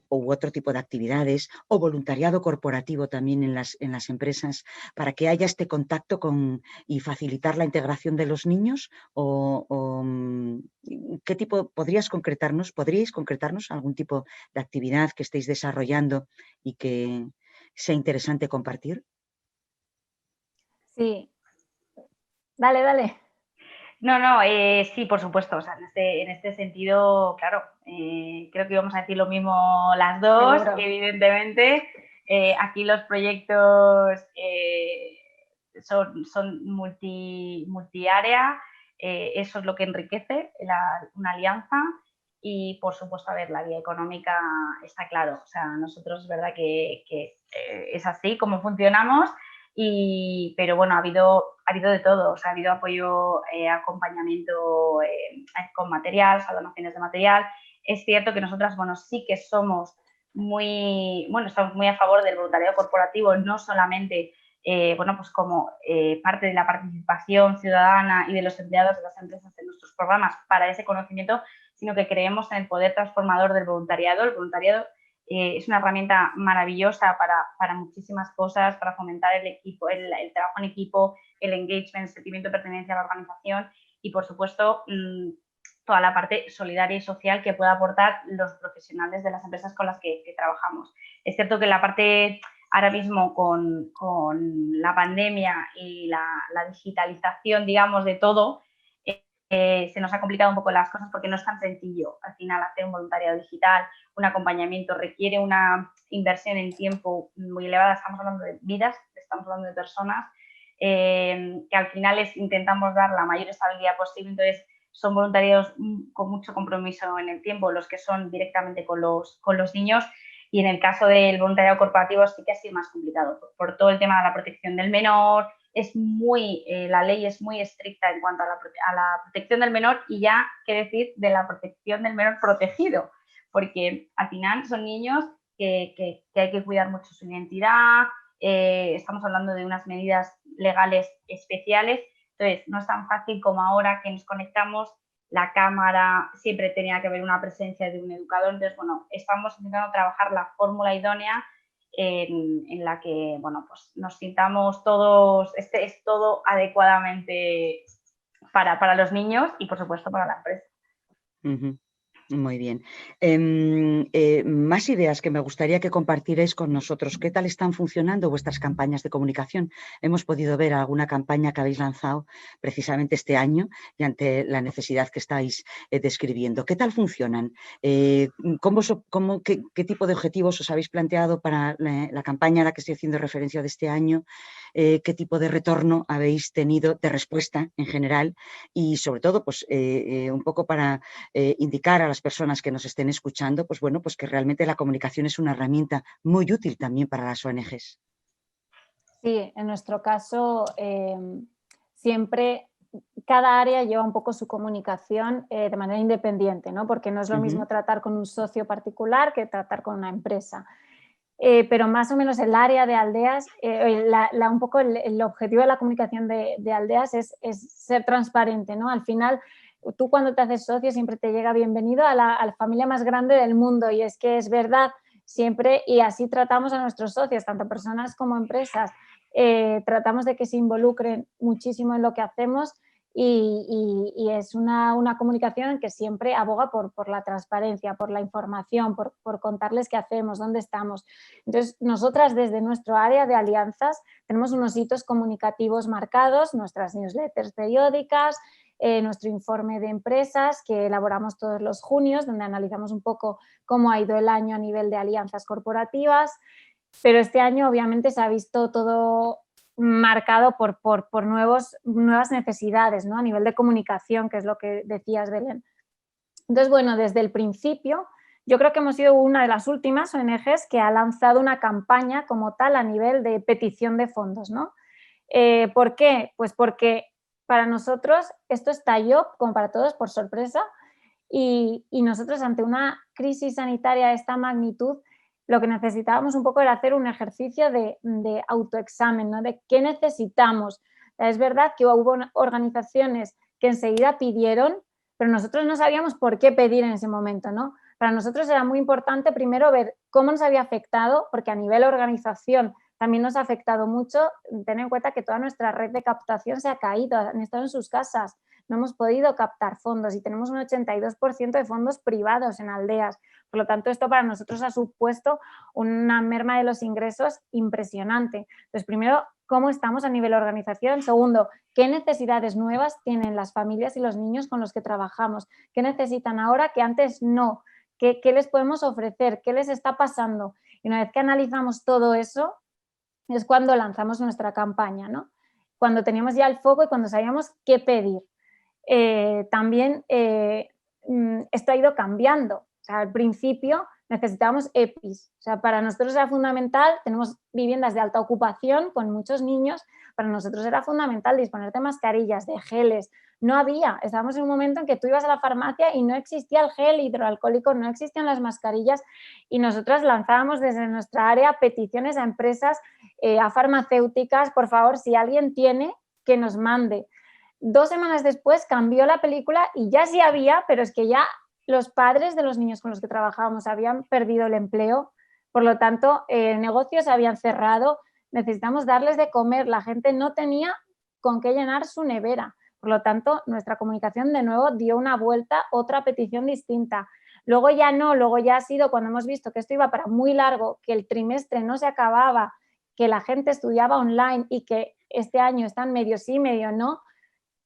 u otro tipo de actividades o voluntariado corporativo también en las empresas para que haya este contacto y facilitar la integración de los niños? ¿Qué tipo podríais concretarnos algún tipo de actividad que estéis desarrollando y que sea interesante compartir? Sí. Dale. No, sí, por supuesto. O sea, en este sentido, claro, creo que íbamos a decir lo mismo las dos, Seguro. evidentemente. Aquí los proyectos son multiárea, eso es lo que enriquece una alianza y, por supuesto, a ver, la vía económica está claro. O sea, nosotros es verdad que es así como funcionamos, pero bueno, ha habido de todo. O sea, ha habido apoyo, acompañamiento con material, o sea, donaciones de material. Es cierto que nosotras, bueno, sí que somos estamos muy a favor del voluntariado corporativo, no solamente bueno, pues como parte de la participación ciudadana y de los empleados de las empresas en nuestros programas para ese conocimiento, sino que creemos en el poder transformador del voluntariado. El voluntariado es una herramienta maravillosa para muchísimas cosas, para fomentar el equipo, el trabajo en equipo, el engagement, el sentimiento de pertenencia a la organización y, por supuesto, toda la parte solidaria y social que pueda aportar los profesionales de las empresas con las que trabajamos. Es cierto que la parte ahora mismo con la pandemia y la digitalización, digamos, de todo, se nos ha complicado un poco las cosas porque no es tan sencillo. Al final, hacer un voluntariado digital, un acompañamiento, requiere una inversión en tiempo muy elevada. Estamos hablando de vidas, estamos hablando de personas que al final intentamos dar la mayor estabilidad posible. Entonces, son voluntarios con mucho compromiso en el tiempo, los que son directamente con los niños. Y en el caso del voluntariado corporativo sí que ha sido más complicado por todo el tema de la protección del menor. La ley es muy estricta en cuanto a la protección del menor y ya, qué decir, de la protección del menor protegido, porque al final son niños que hay que cuidar mucho su identidad, estamos hablando de unas medidas legales especiales, entonces no es tan fácil como ahora que nos conectamos, la cámara, siempre tenía que haber una presencia de un educador, entonces bueno, estamos intentando trabajar la fórmula idónea en la que, bueno, pues nos sintamos todos, es todo adecuadamente para los niños y, por supuesto, para la empresa. Uh-huh. Muy bien. Más ideas que me gustaría que compartierais con nosotros. ¿Qué tal están funcionando vuestras campañas de comunicación? Hemos podido ver alguna campaña que habéis lanzado precisamente este año y ante la necesidad que estáis describiendo. ¿Qué tal funcionan? ¿Qué tipo de objetivos os habéis planteado para la campaña a la que estoy haciendo referencia de este año? ¿Qué tipo de retorno habéis tenido de respuesta en general? Y sobre todo, pues un poco para indicar a las personas que nos estén escuchando, pues bueno, pues que realmente la comunicación es una herramienta muy útil también para las ONGs. Sí, en nuestro caso siempre cada área lleva un poco su comunicación de manera independiente, ¿no? Porque no es lo mismo tratar con un socio particular que tratar con una empresa. Pero más o menos el área de Aldeas, un poco el objetivo de la comunicación de Aldeas es ser transparente, ¿no? Al final, tú cuando te haces socio siempre te llega bienvenido a la familia más grande del mundo, y es que es verdad siempre, y así tratamos a nuestros socios, tanto personas como empresas, tratamos de que se involucren muchísimo en lo que hacemos. Y es una comunicación en que siempre aboga por la transparencia, por la información, por contarles qué hacemos, dónde estamos. Entonces, nosotras desde nuestro área de alianzas tenemos unos hitos comunicativos marcados, nuestras newsletters periódicas, nuestro informe de empresas que elaboramos todos los junios, donde analizamos un poco cómo ha ido el año a nivel de alianzas corporativas, pero este año obviamente se ha visto todo marcado por nuevas necesidades, ¿no? A nivel de comunicación, que es lo que decías, Belén. Entonces, bueno, desde el principio, yo creo que hemos sido una de las últimas ONGs que ha lanzado una campaña como tal a nivel de petición de fondos, ¿no? ¿Por qué? Pues porque para nosotros esto estalló, como para todos, por sorpresa, y nosotros ante una crisis sanitaria de esta magnitud, lo que necesitábamos un poco era hacer un ejercicio de autoexamen, ¿no? De qué necesitamos. Es verdad que hubo organizaciones que enseguida pidieron, pero nosotros no sabíamos por qué pedir en ese momento, ¿no? Para nosotros era muy importante primero ver cómo nos había afectado, porque a nivel organización también nos ha afectado mucho. Tener en cuenta que toda nuestra red de captación se ha caído, han estado en sus casas, no hemos podido captar fondos y tenemos un 82% de fondos privados en Aldeas. Por lo tanto, esto para nosotros ha supuesto una merma de los ingresos impresionante. Entonces, primero, ¿cómo estamos a nivel organización? Segundo, ¿qué necesidades nuevas tienen las familias y los niños con los que trabajamos? ¿Qué necesitan ahora que antes no? ¿Qué les podemos ofrecer? ¿Qué les está pasando? Y una vez que analizamos todo eso, es cuando lanzamos nuestra campaña, ¿no? Cuando teníamos ya el foco y cuando sabíamos qué pedir. También esto ha ido cambiando. O sea, al principio necesitábamos EPIs. O sea, para nosotros era fundamental, tenemos viviendas de alta ocupación con muchos niños, para nosotros era fundamental disponer de mascarillas, de geles. No había, estábamos en un momento en que tú ibas a la farmacia y no existía el gel hidroalcohólico, no existían las mascarillas y nosotras lanzábamos desde nuestra área peticiones a empresas, a farmacéuticas, por favor, si alguien tiene, que nos mande. 2 semanas después cambió la película y ya sí había, pero es que ya los padres de los niños con los que trabajábamos habían perdido el empleo, por lo tanto, negocios habían cerrado, necesitamos darles de comer, la gente no tenía con qué llenar su nevera. Por lo tanto, nuestra comunicación de nuevo dio una vuelta, otra petición distinta. Luego ya no, luego ya ha sido cuando hemos visto que esto iba para muy largo, que el trimestre no se acababa, que la gente estudiaba online y que este año están medio sí, medio no,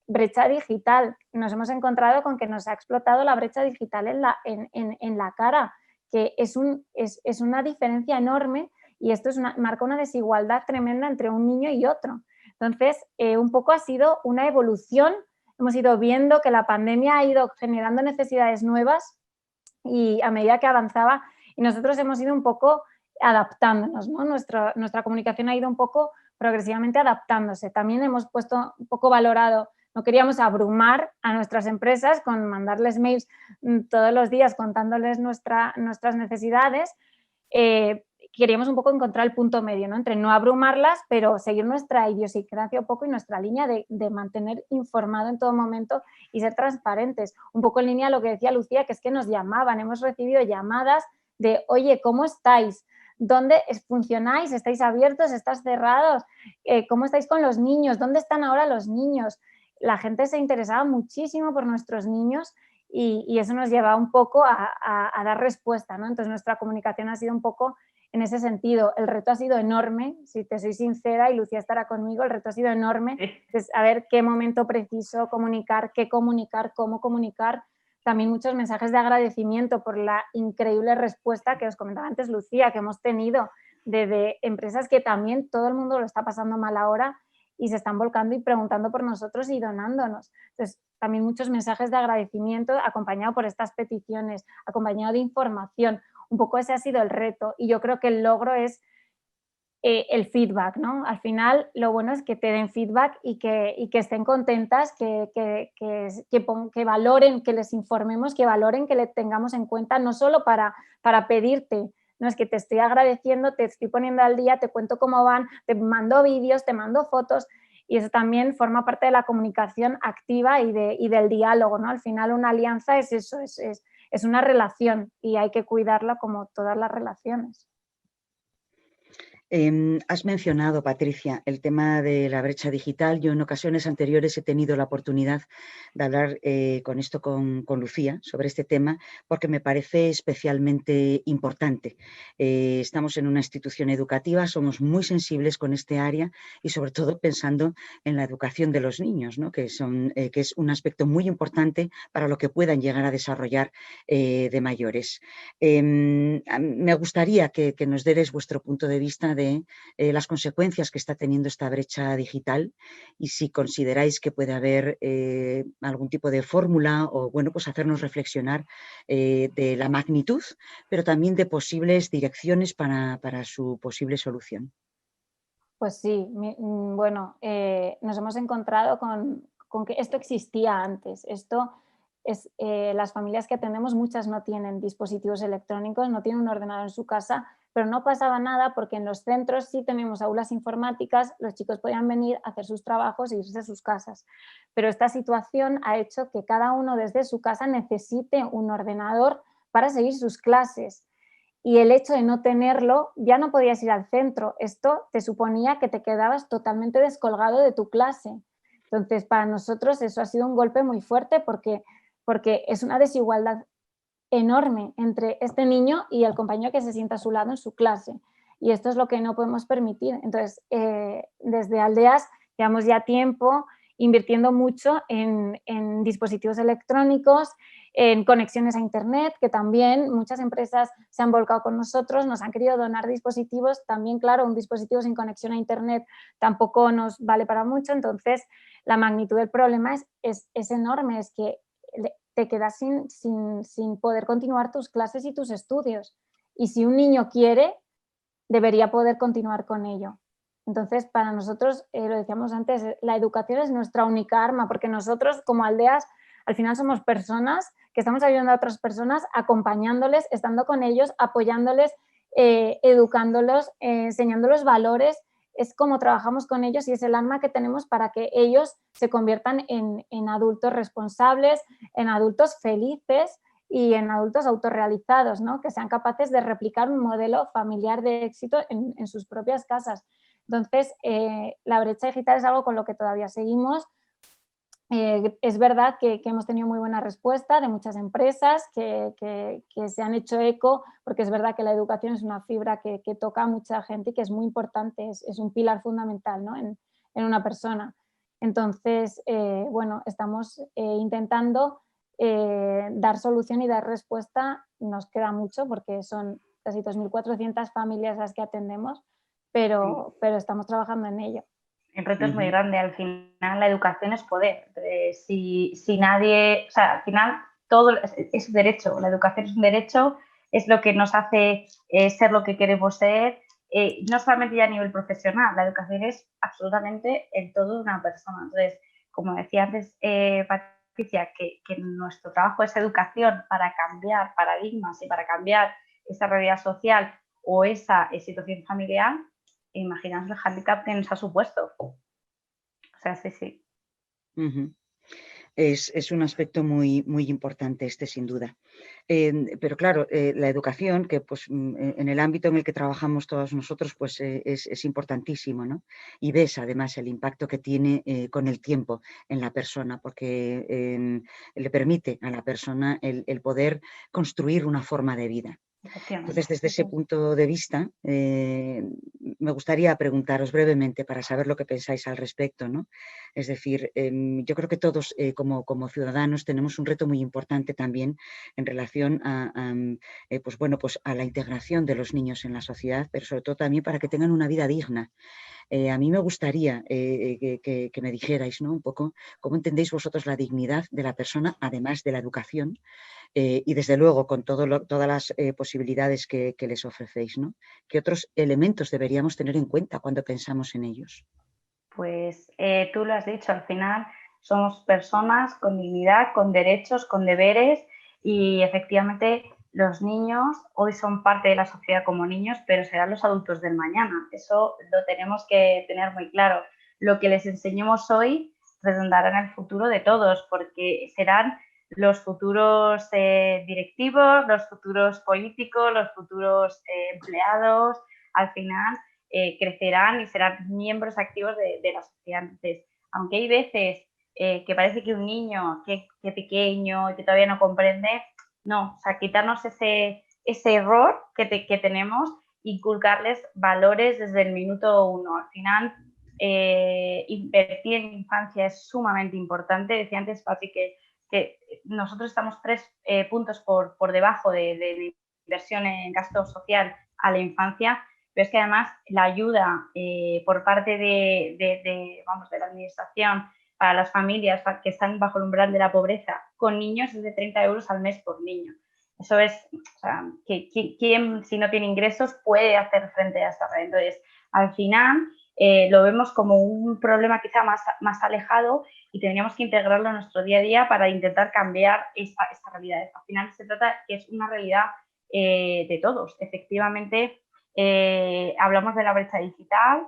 brecha digital. Nos hemos encontrado con que nos ha explotado la brecha digital en la cara, que es una diferencia enorme y esto marca una desigualdad tremenda entre un niño y otro. Entonces, un poco ha sido una evolución, hemos ido viendo que la pandemia ha ido generando necesidades nuevas y a medida que avanzaba, y nosotros hemos ido un poco adaptándonos, ¿no? Nuestra comunicación ha ido un poco progresivamente adaptándose. También hemos puesto un poco valorado, no queríamos abrumar a nuestras empresas con mandarles mails todos los días contándoles nuestras necesidades, queríamos un poco encontrar el punto medio, ¿no? Entre no abrumarlas, pero seguir nuestra idiosincrasia un poco y nuestra línea de mantener informado en todo momento y ser transparentes. Un poco en línea a lo que decía Lucía, que es que nos llamaban, hemos recibido llamadas de, oye, ¿cómo estáis? ¿Dónde funcionáis? ¿Estáis abiertos? ¿Estáis cerrados? ¿Cómo estáis con los niños? ¿Dónde están ahora los niños? La gente se interesaba muchísimo por nuestros niños y eso nos lleva un poco a dar respuesta, ¿no? Entonces nuestra comunicación ha sido un poco en ese sentido. El reto ha sido enorme, si te soy sincera, y Lucía estará conmigo, el reto ha sido enorme. Entonces, a ver qué momento preciso comunicar, qué comunicar, cómo comunicar. También muchos mensajes de agradecimiento por la increíble respuesta que os comentaba antes Lucía, que hemos tenido de empresas que también todo el mundo lo está pasando mal ahora y se están volcando y preguntando por nosotros y donándonos. Entonces, también muchos mensajes de agradecimiento acompañado por estas peticiones, acompañado de información. Un poco ese ha sido el reto y yo creo que el logro es el feedback, ¿no? Al final lo bueno es que te den feedback y que estén contentas, que valoren, que les informemos, que valoren, que le tengamos en cuenta, no solo para pedirte, no es que te estoy agradeciendo, te estoy poniendo al día, te cuento cómo van, te mando vídeos, te mando fotos y eso también forma parte de la comunicación activa y del diálogo, ¿no? Al final una alianza es eso, es una relación y hay que cuidarla como todas las relaciones. Has mencionado, Patricia, el tema de la brecha digital. Yo en ocasiones anteriores he tenido la oportunidad de hablar con Lucía sobre este tema porque me parece especialmente importante. Estamos en una institución educativa, somos muy sensibles con este área y sobre todo pensando en la educación de los niños, ¿no? que es un aspecto muy importante para lo que puedan llegar a desarrollar de mayores. Me gustaría que nos deis vuestro punto de vista de las consecuencias que está teniendo esta brecha digital y si consideráis que puede haber algún tipo de fórmula o, bueno, pues hacernos reflexionar de la magnitud, pero también de posibles direcciones para su posible solución. Pues sí, bueno, nos hemos encontrado con que esto existía antes. Esto es, las familias que atendemos, muchas no tienen dispositivos electrónicos, no tienen un ordenador en su casa, pero no pasaba nada porque en los centros sí tenemos aulas informáticas, los chicos podían venir a hacer sus trabajos e irse a sus casas. Pero esta situación ha hecho que cada uno desde su casa necesite un ordenador para seguir sus clases. Y el hecho de no tenerlo, ya no podías ir al centro. Esto te suponía que te quedabas totalmente descolgado de tu clase. Entonces, para nosotros eso ha sido un golpe muy fuerte porque es una desigualdad enorme entre este niño y el compañero que se sienta a su lado en su clase. Y esto es lo que no podemos permitir. Entonces, desde Aldeas llevamos ya tiempo invirtiendo mucho en dispositivos electrónicos, en conexiones a internet, que también muchas empresas se han volcado con nosotros, nos han querido donar dispositivos, también claro, un dispositivo sin conexión a internet tampoco nos vale para mucho, entonces la magnitud del problema es enorme, es que te quedas sin poder continuar tus clases y tus estudios. Y si un niño quiere, debería poder continuar con ello. Entonces, para nosotros, lo decíamos antes, la educación es nuestra única arma, porque nosotros como aldeas, al final somos personas que estamos ayudando a otras personas, acompañándoles, estando con ellos, apoyándoles, educándolos, enseñándolos valores. Es como trabajamos con ellos y es el arma que tenemos para que ellos se conviertan en adultos responsables, en adultos felices y en adultos autorrealizados, ¿no? Que sean capaces de replicar un modelo familiar de éxito en sus propias casas. Entonces, la brecha digital es algo con lo que todavía seguimos. Es verdad que hemos tenido muy buena respuesta de muchas empresas que se han hecho eco, porque es verdad que la educación es una fibra que toca a mucha gente y que es muy importante, es un pilar fundamental, ¿no? en una persona. Entonces, bueno, estamos intentando dar solución y dar respuesta. Nos queda mucho porque son casi 2.400 familias las que atendemos, pero estamos trabajando en ello. El reto es muy grande. Al final la educación es poder. Si nadie, o sea, al final todo es un derecho. La educación es un derecho, es lo que nos hace ser lo que queremos ser. No solamente ya a nivel profesional, la educación es absolutamente el todo de una persona. Entonces, como decía antes Patricia, que nuestro trabajo es educación para cambiar paradigmas y para cambiar esa realidad social o esa situación familiar. Imaginaos el hándicap que nos ha supuesto. O sea, sí. Es un aspecto muy, muy importante este, sin duda. Pero claro, la educación, que pues, en el ámbito en el que trabajamos todos nosotros, pues es importantísimo, ¿no? Y ves además el impacto que tiene con el tiempo en la persona, porque le permite a la persona el poder construir una forma de vida. Entonces, desde ese punto de vista, me gustaría preguntaros brevemente para saber lo que pensáis al respecto, ¿no? Es decir, yo creo que todos como ciudadanos tenemos un reto muy importante también en relación pues bueno, pues a la integración de los niños en la sociedad, pero sobre todo también para que tengan una vida digna. A mí me gustaría que me dijerais, ¿no? Un poco cómo entendéis vosotros la dignidad de la persona, además de la educación, y desde luego con todas las posibilidades que les ofrecéis, ¿no? ¿Qué otros elementos deberíamos tener en cuenta cuando pensamos en ellos? Pues tú lo has dicho, al final somos personas con dignidad, con derechos, con deberes y efectivamente los niños hoy son parte de la sociedad como niños, pero serán los adultos del mañana. Eso lo tenemos que tener muy claro. Lo que les enseñemos hoy redundará en el futuro de todos, porque serán los futuros directivos, los futuros políticos, los futuros empleados. Al final crecerán y serán miembros activos de la sociedad. Entonces, aunque hay veces que parece que un niño que pequeño y que todavía no comprende, no, o sea, quitarnos ese error que tenemos, inculcarles valores desde el minuto uno. Al final, invertir en infancia es sumamente importante. Decía antes, Patri, que nosotros estamos 3 puntos por debajo de inversión en gasto social a la infancia, pero es que además la ayuda por parte de la administración para las familias que están bajo el umbral de la pobreza con niños es de 30 euros al mes por niño. Eso es, o sea, ¿quién si no tiene ingresos puede hacer frente a esta red? Entonces, al final lo vemos como un problema quizá más alejado y tendríamos que integrarlo en nuestro día a día para intentar cambiar esta realidad. Al final se trata que es una realidad de todos. Efectivamente, hablamos de la brecha digital,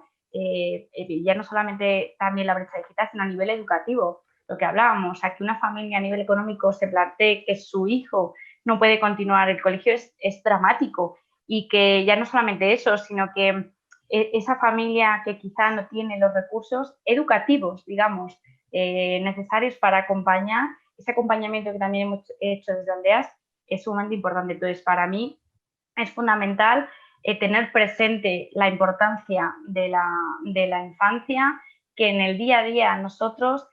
ya no solamente también la brecha digital, sino a nivel educativo, lo que hablábamos, o sea, que una familia a nivel económico se plantee que su hijo no puede continuar el colegio es dramático y que ya no solamente eso, sino que esa familia que quizá no tiene los recursos educativos, digamos, necesarios para acompañar, ese acompañamiento que también hemos hecho desde Aldeas es sumamente importante. Entonces, para mí es fundamental tener presente la importancia de la infancia, que en el día a día nosotros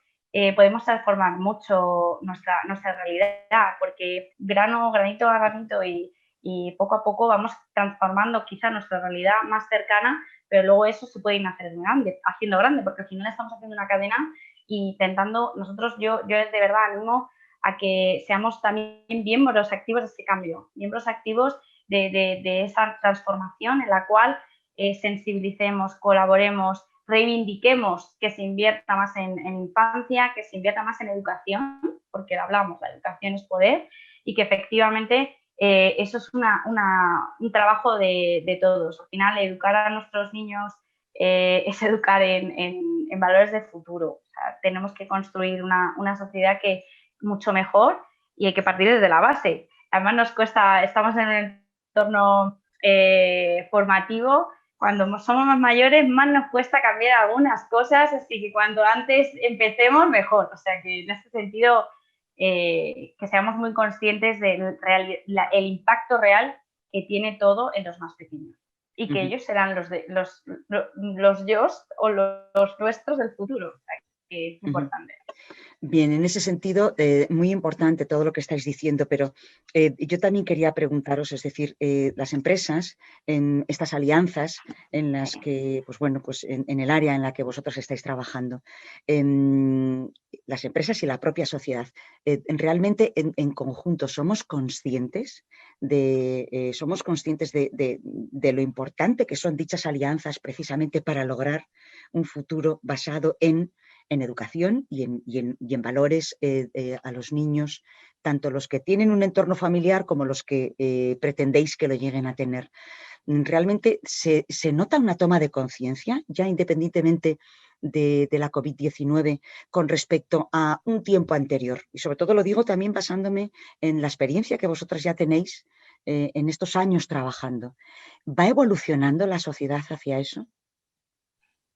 podemos transformar mucho nuestra realidad, porque granito a granito y poco a poco vamos transformando quizá nuestra realidad más cercana, pero luego eso se puede ir haciendo grande, porque al final estamos haciendo una cadena y intentando, yo de verdad animo a que seamos también miembros activos de ese cambio, miembros activos de esa transformación en la cual sensibilicemos, colaboremos, reivindiquemos que se invierta más en infancia, que se invierta más en educación, porque lo hablamos, la educación es poder, y que efectivamente eso es un trabajo de todos. Al final, educar a nuestros niños es educar en valores de futuro. O sea, tenemos que construir una sociedad que mucho mejor y hay que partir desde la base. Además nos cuesta, estamos en un entorno formativo, cuando somos más mayores más nos cuesta cambiar algunas cosas, así que cuanto antes empecemos mejor. O sea que en este sentido que seamos muy conscientes del el impacto real que tiene todo en los más pequeños y que ellos serán los yos o los nuestros del futuro. O sea, que es importante. Bien, en ese sentido, muy importante todo lo que estáis diciendo, pero yo también quería preguntaros, es decir, las empresas, en estas alianzas en las que, pues bueno, pues en el área en la que vosotros estáis trabajando, las empresas y la propia sociedad, realmente en conjunto somos conscientes de lo importante que son dichas alianzas precisamente para lograr un futuro basado en educación y en valores a los niños, tanto los que tienen un entorno familiar como los que pretendéis que lo lleguen a tener. ¿Realmente se nota una toma de conciencia, ya independientemente de la COVID-19, con respecto a un tiempo anterior? Y sobre todo lo digo también basándome en la experiencia que vosotros ya tenéis en estos años trabajando. ¿Va evolucionando la sociedad hacia eso?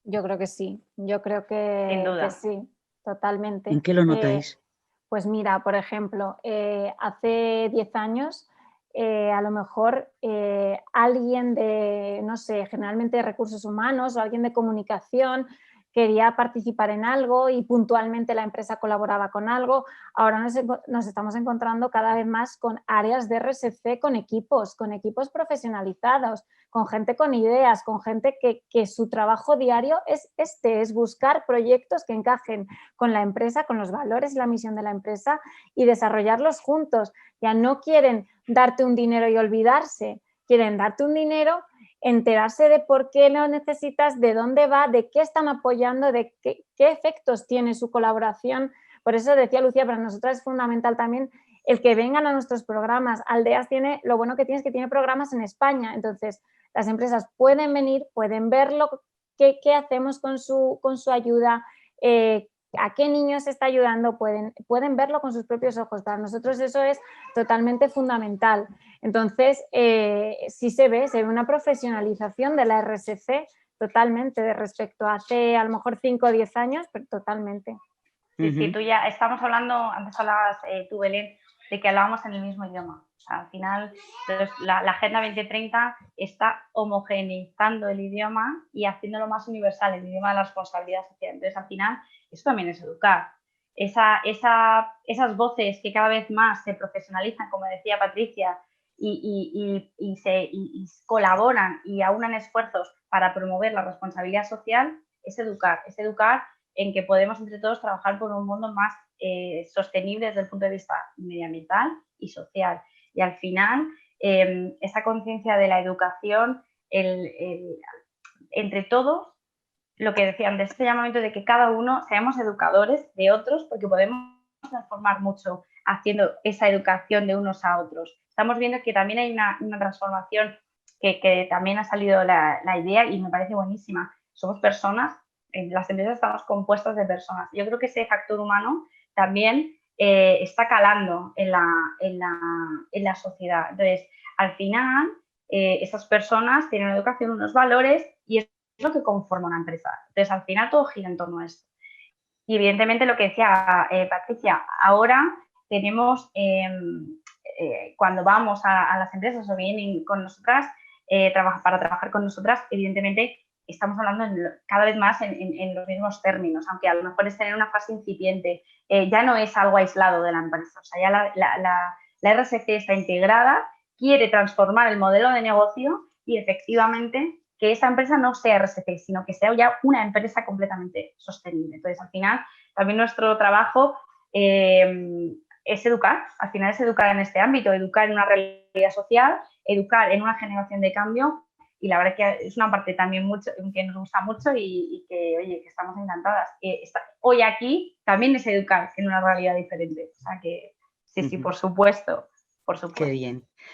Yo creo que sí, yo creo Sin duda. que sí, totalmente. ¿En qué lo notáis? Pues mira, por ejemplo, hace 10 años a lo mejor alguien de, no sé, generalmente de recursos humanos o alguien de comunicación quería participar en algo y puntualmente la empresa colaboraba con algo. Ahora nos estamos encontrando cada vez más con áreas de RSC, con equipos profesionalizados, con gente con ideas, con gente que su trabajo diario es buscar proyectos que encajen con la empresa, con los valores y la misión de la empresa y desarrollarlos juntos. Ya no quieren darte un dinero y olvidarse, quieren darte un dinero, enterarse de por qué lo necesitas, de dónde va, de qué están apoyando, de qué efectos tiene su colaboración. Por eso decía Lucía, para nosotras es fundamental también el que vengan a nuestros programas. Aldeas tiene, lo bueno que tiene es que tiene programas en España, entonces las empresas pueden venir, pueden verlo, qué hacemos con su ayuda, a qué niños está ayudando, pueden verlo con sus propios ojos. Para nosotros eso es totalmente fundamental. Entonces, sí se ve una profesionalización de la RSC totalmente de respecto a hace a lo mejor 5 o 10 años, pero totalmente. Sí, tú ya estamos hablando, antes hablabas tú, Belén, de que hablábamos en el mismo idioma. O sea, al final, la Agenda 2030 está homogeneizando el idioma y haciéndolo más universal, el idioma de la responsabilidad social. Entonces, al final, eso también es educar. Esas voces que cada vez más se profesionalizan, como decía Patricia, y colaboran y aunan esfuerzos para promover la responsabilidad social, es educar en que podemos entre todos trabajar por un mundo más sostenible desde el punto de vista medioambiental y social. Y al final, esa conciencia de la educación, entre todos, lo que decían de este llamamiento de que cada uno seamos educadores de otros, porque podemos transformar mucho haciendo esa educación de unos a otros. Estamos viendo que también hay una transformación que también ha salido la idea y me parece buenísima. Somos personas, las empresas estamos compuestas de personas. Yo creo que ese factor humano también está calando en la sociedad. Entonces, al final, esas personas tienen una educación, unos valores y es lo que conforma una empresa. Entonces, al final todo gira en torno a esto. Y evidentemente lo que decía Patricia, ahora tenemos, cuando vamos a las empresas o vienen con nosotras, para trabajar con nosotras, evidentemente estamos hablando cada vez más en los mismos términos, aunque a lo mejor es tener una fase incipiente, ya no es algo aislado de la empresa, o sea, ya la RSC está integrada, quiere transformar el modelo de negocio y efectivamente que esa empresa no sea RSC, sino que sea ya una empresa completamente sostenible. Entonces, al final, también nuestro trabajo es educar, al final es educar en este ámbito, educar en una realidad social, educar en una generación de cambio, y la verdad es que es una parte también mucho, que nos gusta mucho y que, oye, que estamos encantadas. Hoy aquí también es educar en una realidad diferente, o sea que sí, por supuesto. Por supuesto.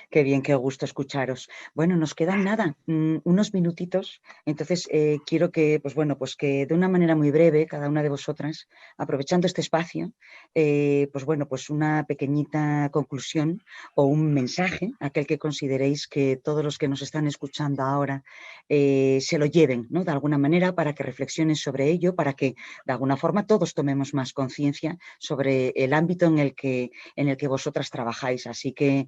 Qué bien, qué gusto escucharos. Bueno, nos quedan nada, unos minutitos, entonces quiero que, pues que de una manera muy breve, cada una de vosotras, aprovechando este espacio, pues una pequeñita conclusión o un mensaje, aquel que consideréis que todos los que nos están escuchando ahora se lo lleven, ¿no? De alguna manera, para que reflexionen sobre ello, para que de alguna forma todos tomemos más conciencia sobre el ámbito en el que vosotras trabajáis. Así que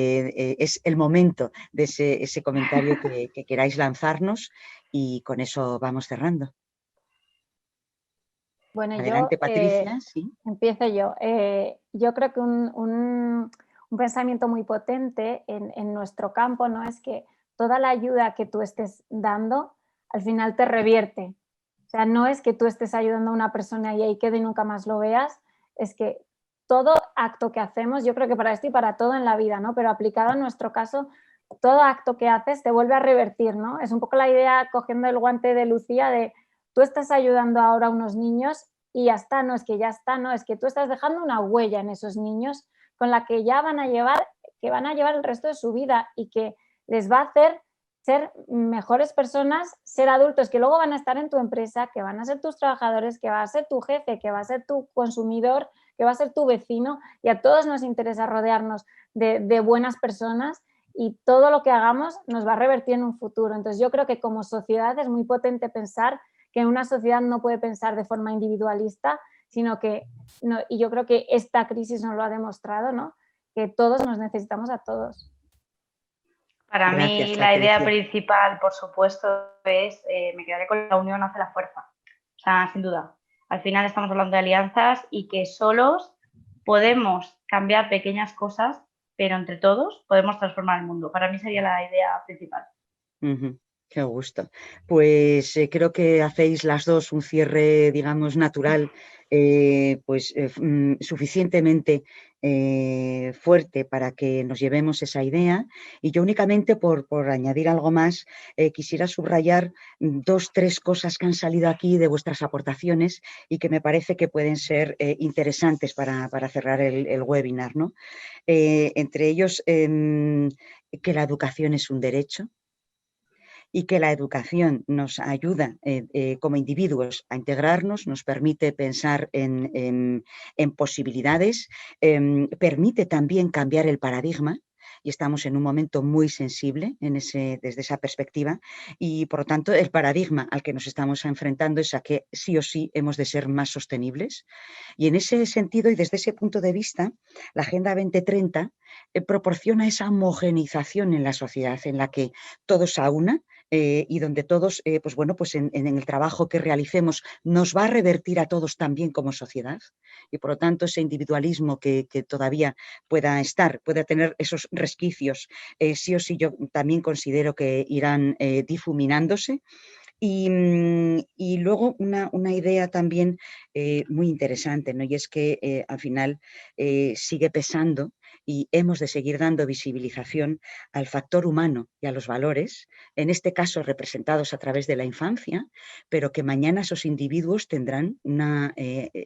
es el momento de ese comentario que queráis lanzarnos, y con eso vamos cerrando. Bueno, adelante, Patricia. Sí. Empiezo yo. Yo creo que un pensamiento muy potente en nuestro campo, ¿no?, es que toda la ayuda que tú estés dando al final te revierte. O sea, no es que tú estés ayudando a una persona y ahí quede y nunca más lo veas, es que todo acto que hacemos, yo creo que para esto y para todo en la vida, ¿no?, pero aplicado en nuestro caso, todo acto que haces te vuelve a revertir, ¿no? Es un poco la idea, cogiendo el guante de Lucía, de tú estás ayudando ahora a unos niños y ya está, no es que ya está, no, es que tú estás dejando una huella en esos niños con la que ya van a llevar el resto de su vida y que les va a hacer ser mejores personas, ser adultos que luego van a estar en tu empresa, que van a ser tus trabajadores, que va a ser tu jefe, que va a ser tu consumidor, que va a ser tu vecino, y a todos nos interesa rodearnos de buenas personas, y todo lo que hagamos nos va a revertir en un futuro. Entonces yo creo que como sociedad es muy potente pensar que una sociedad no puede pensar de forma individualista, sino que, y yo creo que esta crisis nos lo ha demostrado, ¿no?, que todos nos necesitamos a todos. Para mí la idea principal, por supuesto, es, me quedaré con la unión hace la fuerza, o sea, sin duda. Al final estamos hablando de alianzas y que solos podemos cambiar pequeñas cosas, pero entre todos podemos transformar el mundo. Para mí sería la idea principal. Qué gusto. Pues creo que hacéis las dos un cierre, digamos, natural, suficientemente fuerte para que nos llevemos esa idea. Y yo únicamente, por añadir algo más, quisiera subrayar 2, 3 cosas que han salido aquí de vuestras aportaciones y que me parece que pueden ser interesantes para cerrar el webinar, ¿no? Entre ellos, que la educación es un derecho, y que la educación nos ayuda como individuos a integrarnos, nos permite pensar en posibilidades, permite también cambiar el paradigma, y estamos en un momento muy sensible desde esa perspectiva, y por lo tanto el paradigma al que nos estamos enfrentando es a que sí o sí hemos de ser más sostenibles, y en ese sentido y desde ese punto de vista la Agenda 2030 proporciona esa homogeneización en la sociedad en la que todos a una, y donde todos, en el trabajo que realicemos nos va a revertir a todos también como sociedad, y por lo tanto ese individualismo que todavía pueda tener esos resquicios, sí o sí yo también considero que irán difuminándose. Y luego una idea también muy interesante, ¿no? Y es que al final sigue pesando y hemos de seguir dando visibilización al factor humano y a los valores, en este caso representados a través de la infancia, pero que mañana esos individuos tendrán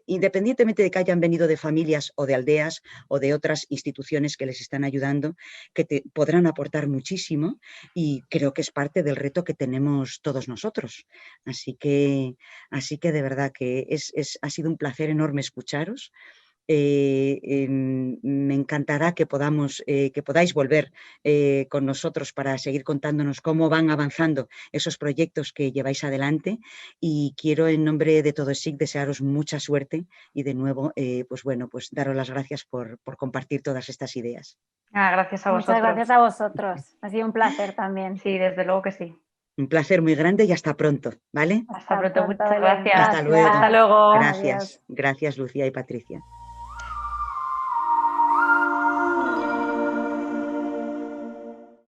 independientemente de que hayan venido de familias o de aldeas o de otras instituciones que les están ayudando, que podrán aportar muchísimo, y creo que es parte del reto que tenemos todos nosotros. Así que de verdad que ha sido un placer enorme escucharos. Me encantará que podáis volver con nosotros para seguir contándonos cómo van avanzando esos proyectos que lleváis adelante, y quiero en nombre de todo SIC desearos mucha suerte y de nuevo daros las gracias por compartir todas estas ideas. Gracias a vosotros. Muchas gracias a vosotros, ha sido un placer también. Sí, desde luego que sí. Un placer muy grande y hasta pronto, ¿vale? Hasta pronto, muchas gracias. Hasta luego. Hasta luego. Gracias, gracias Lucía y Patricia.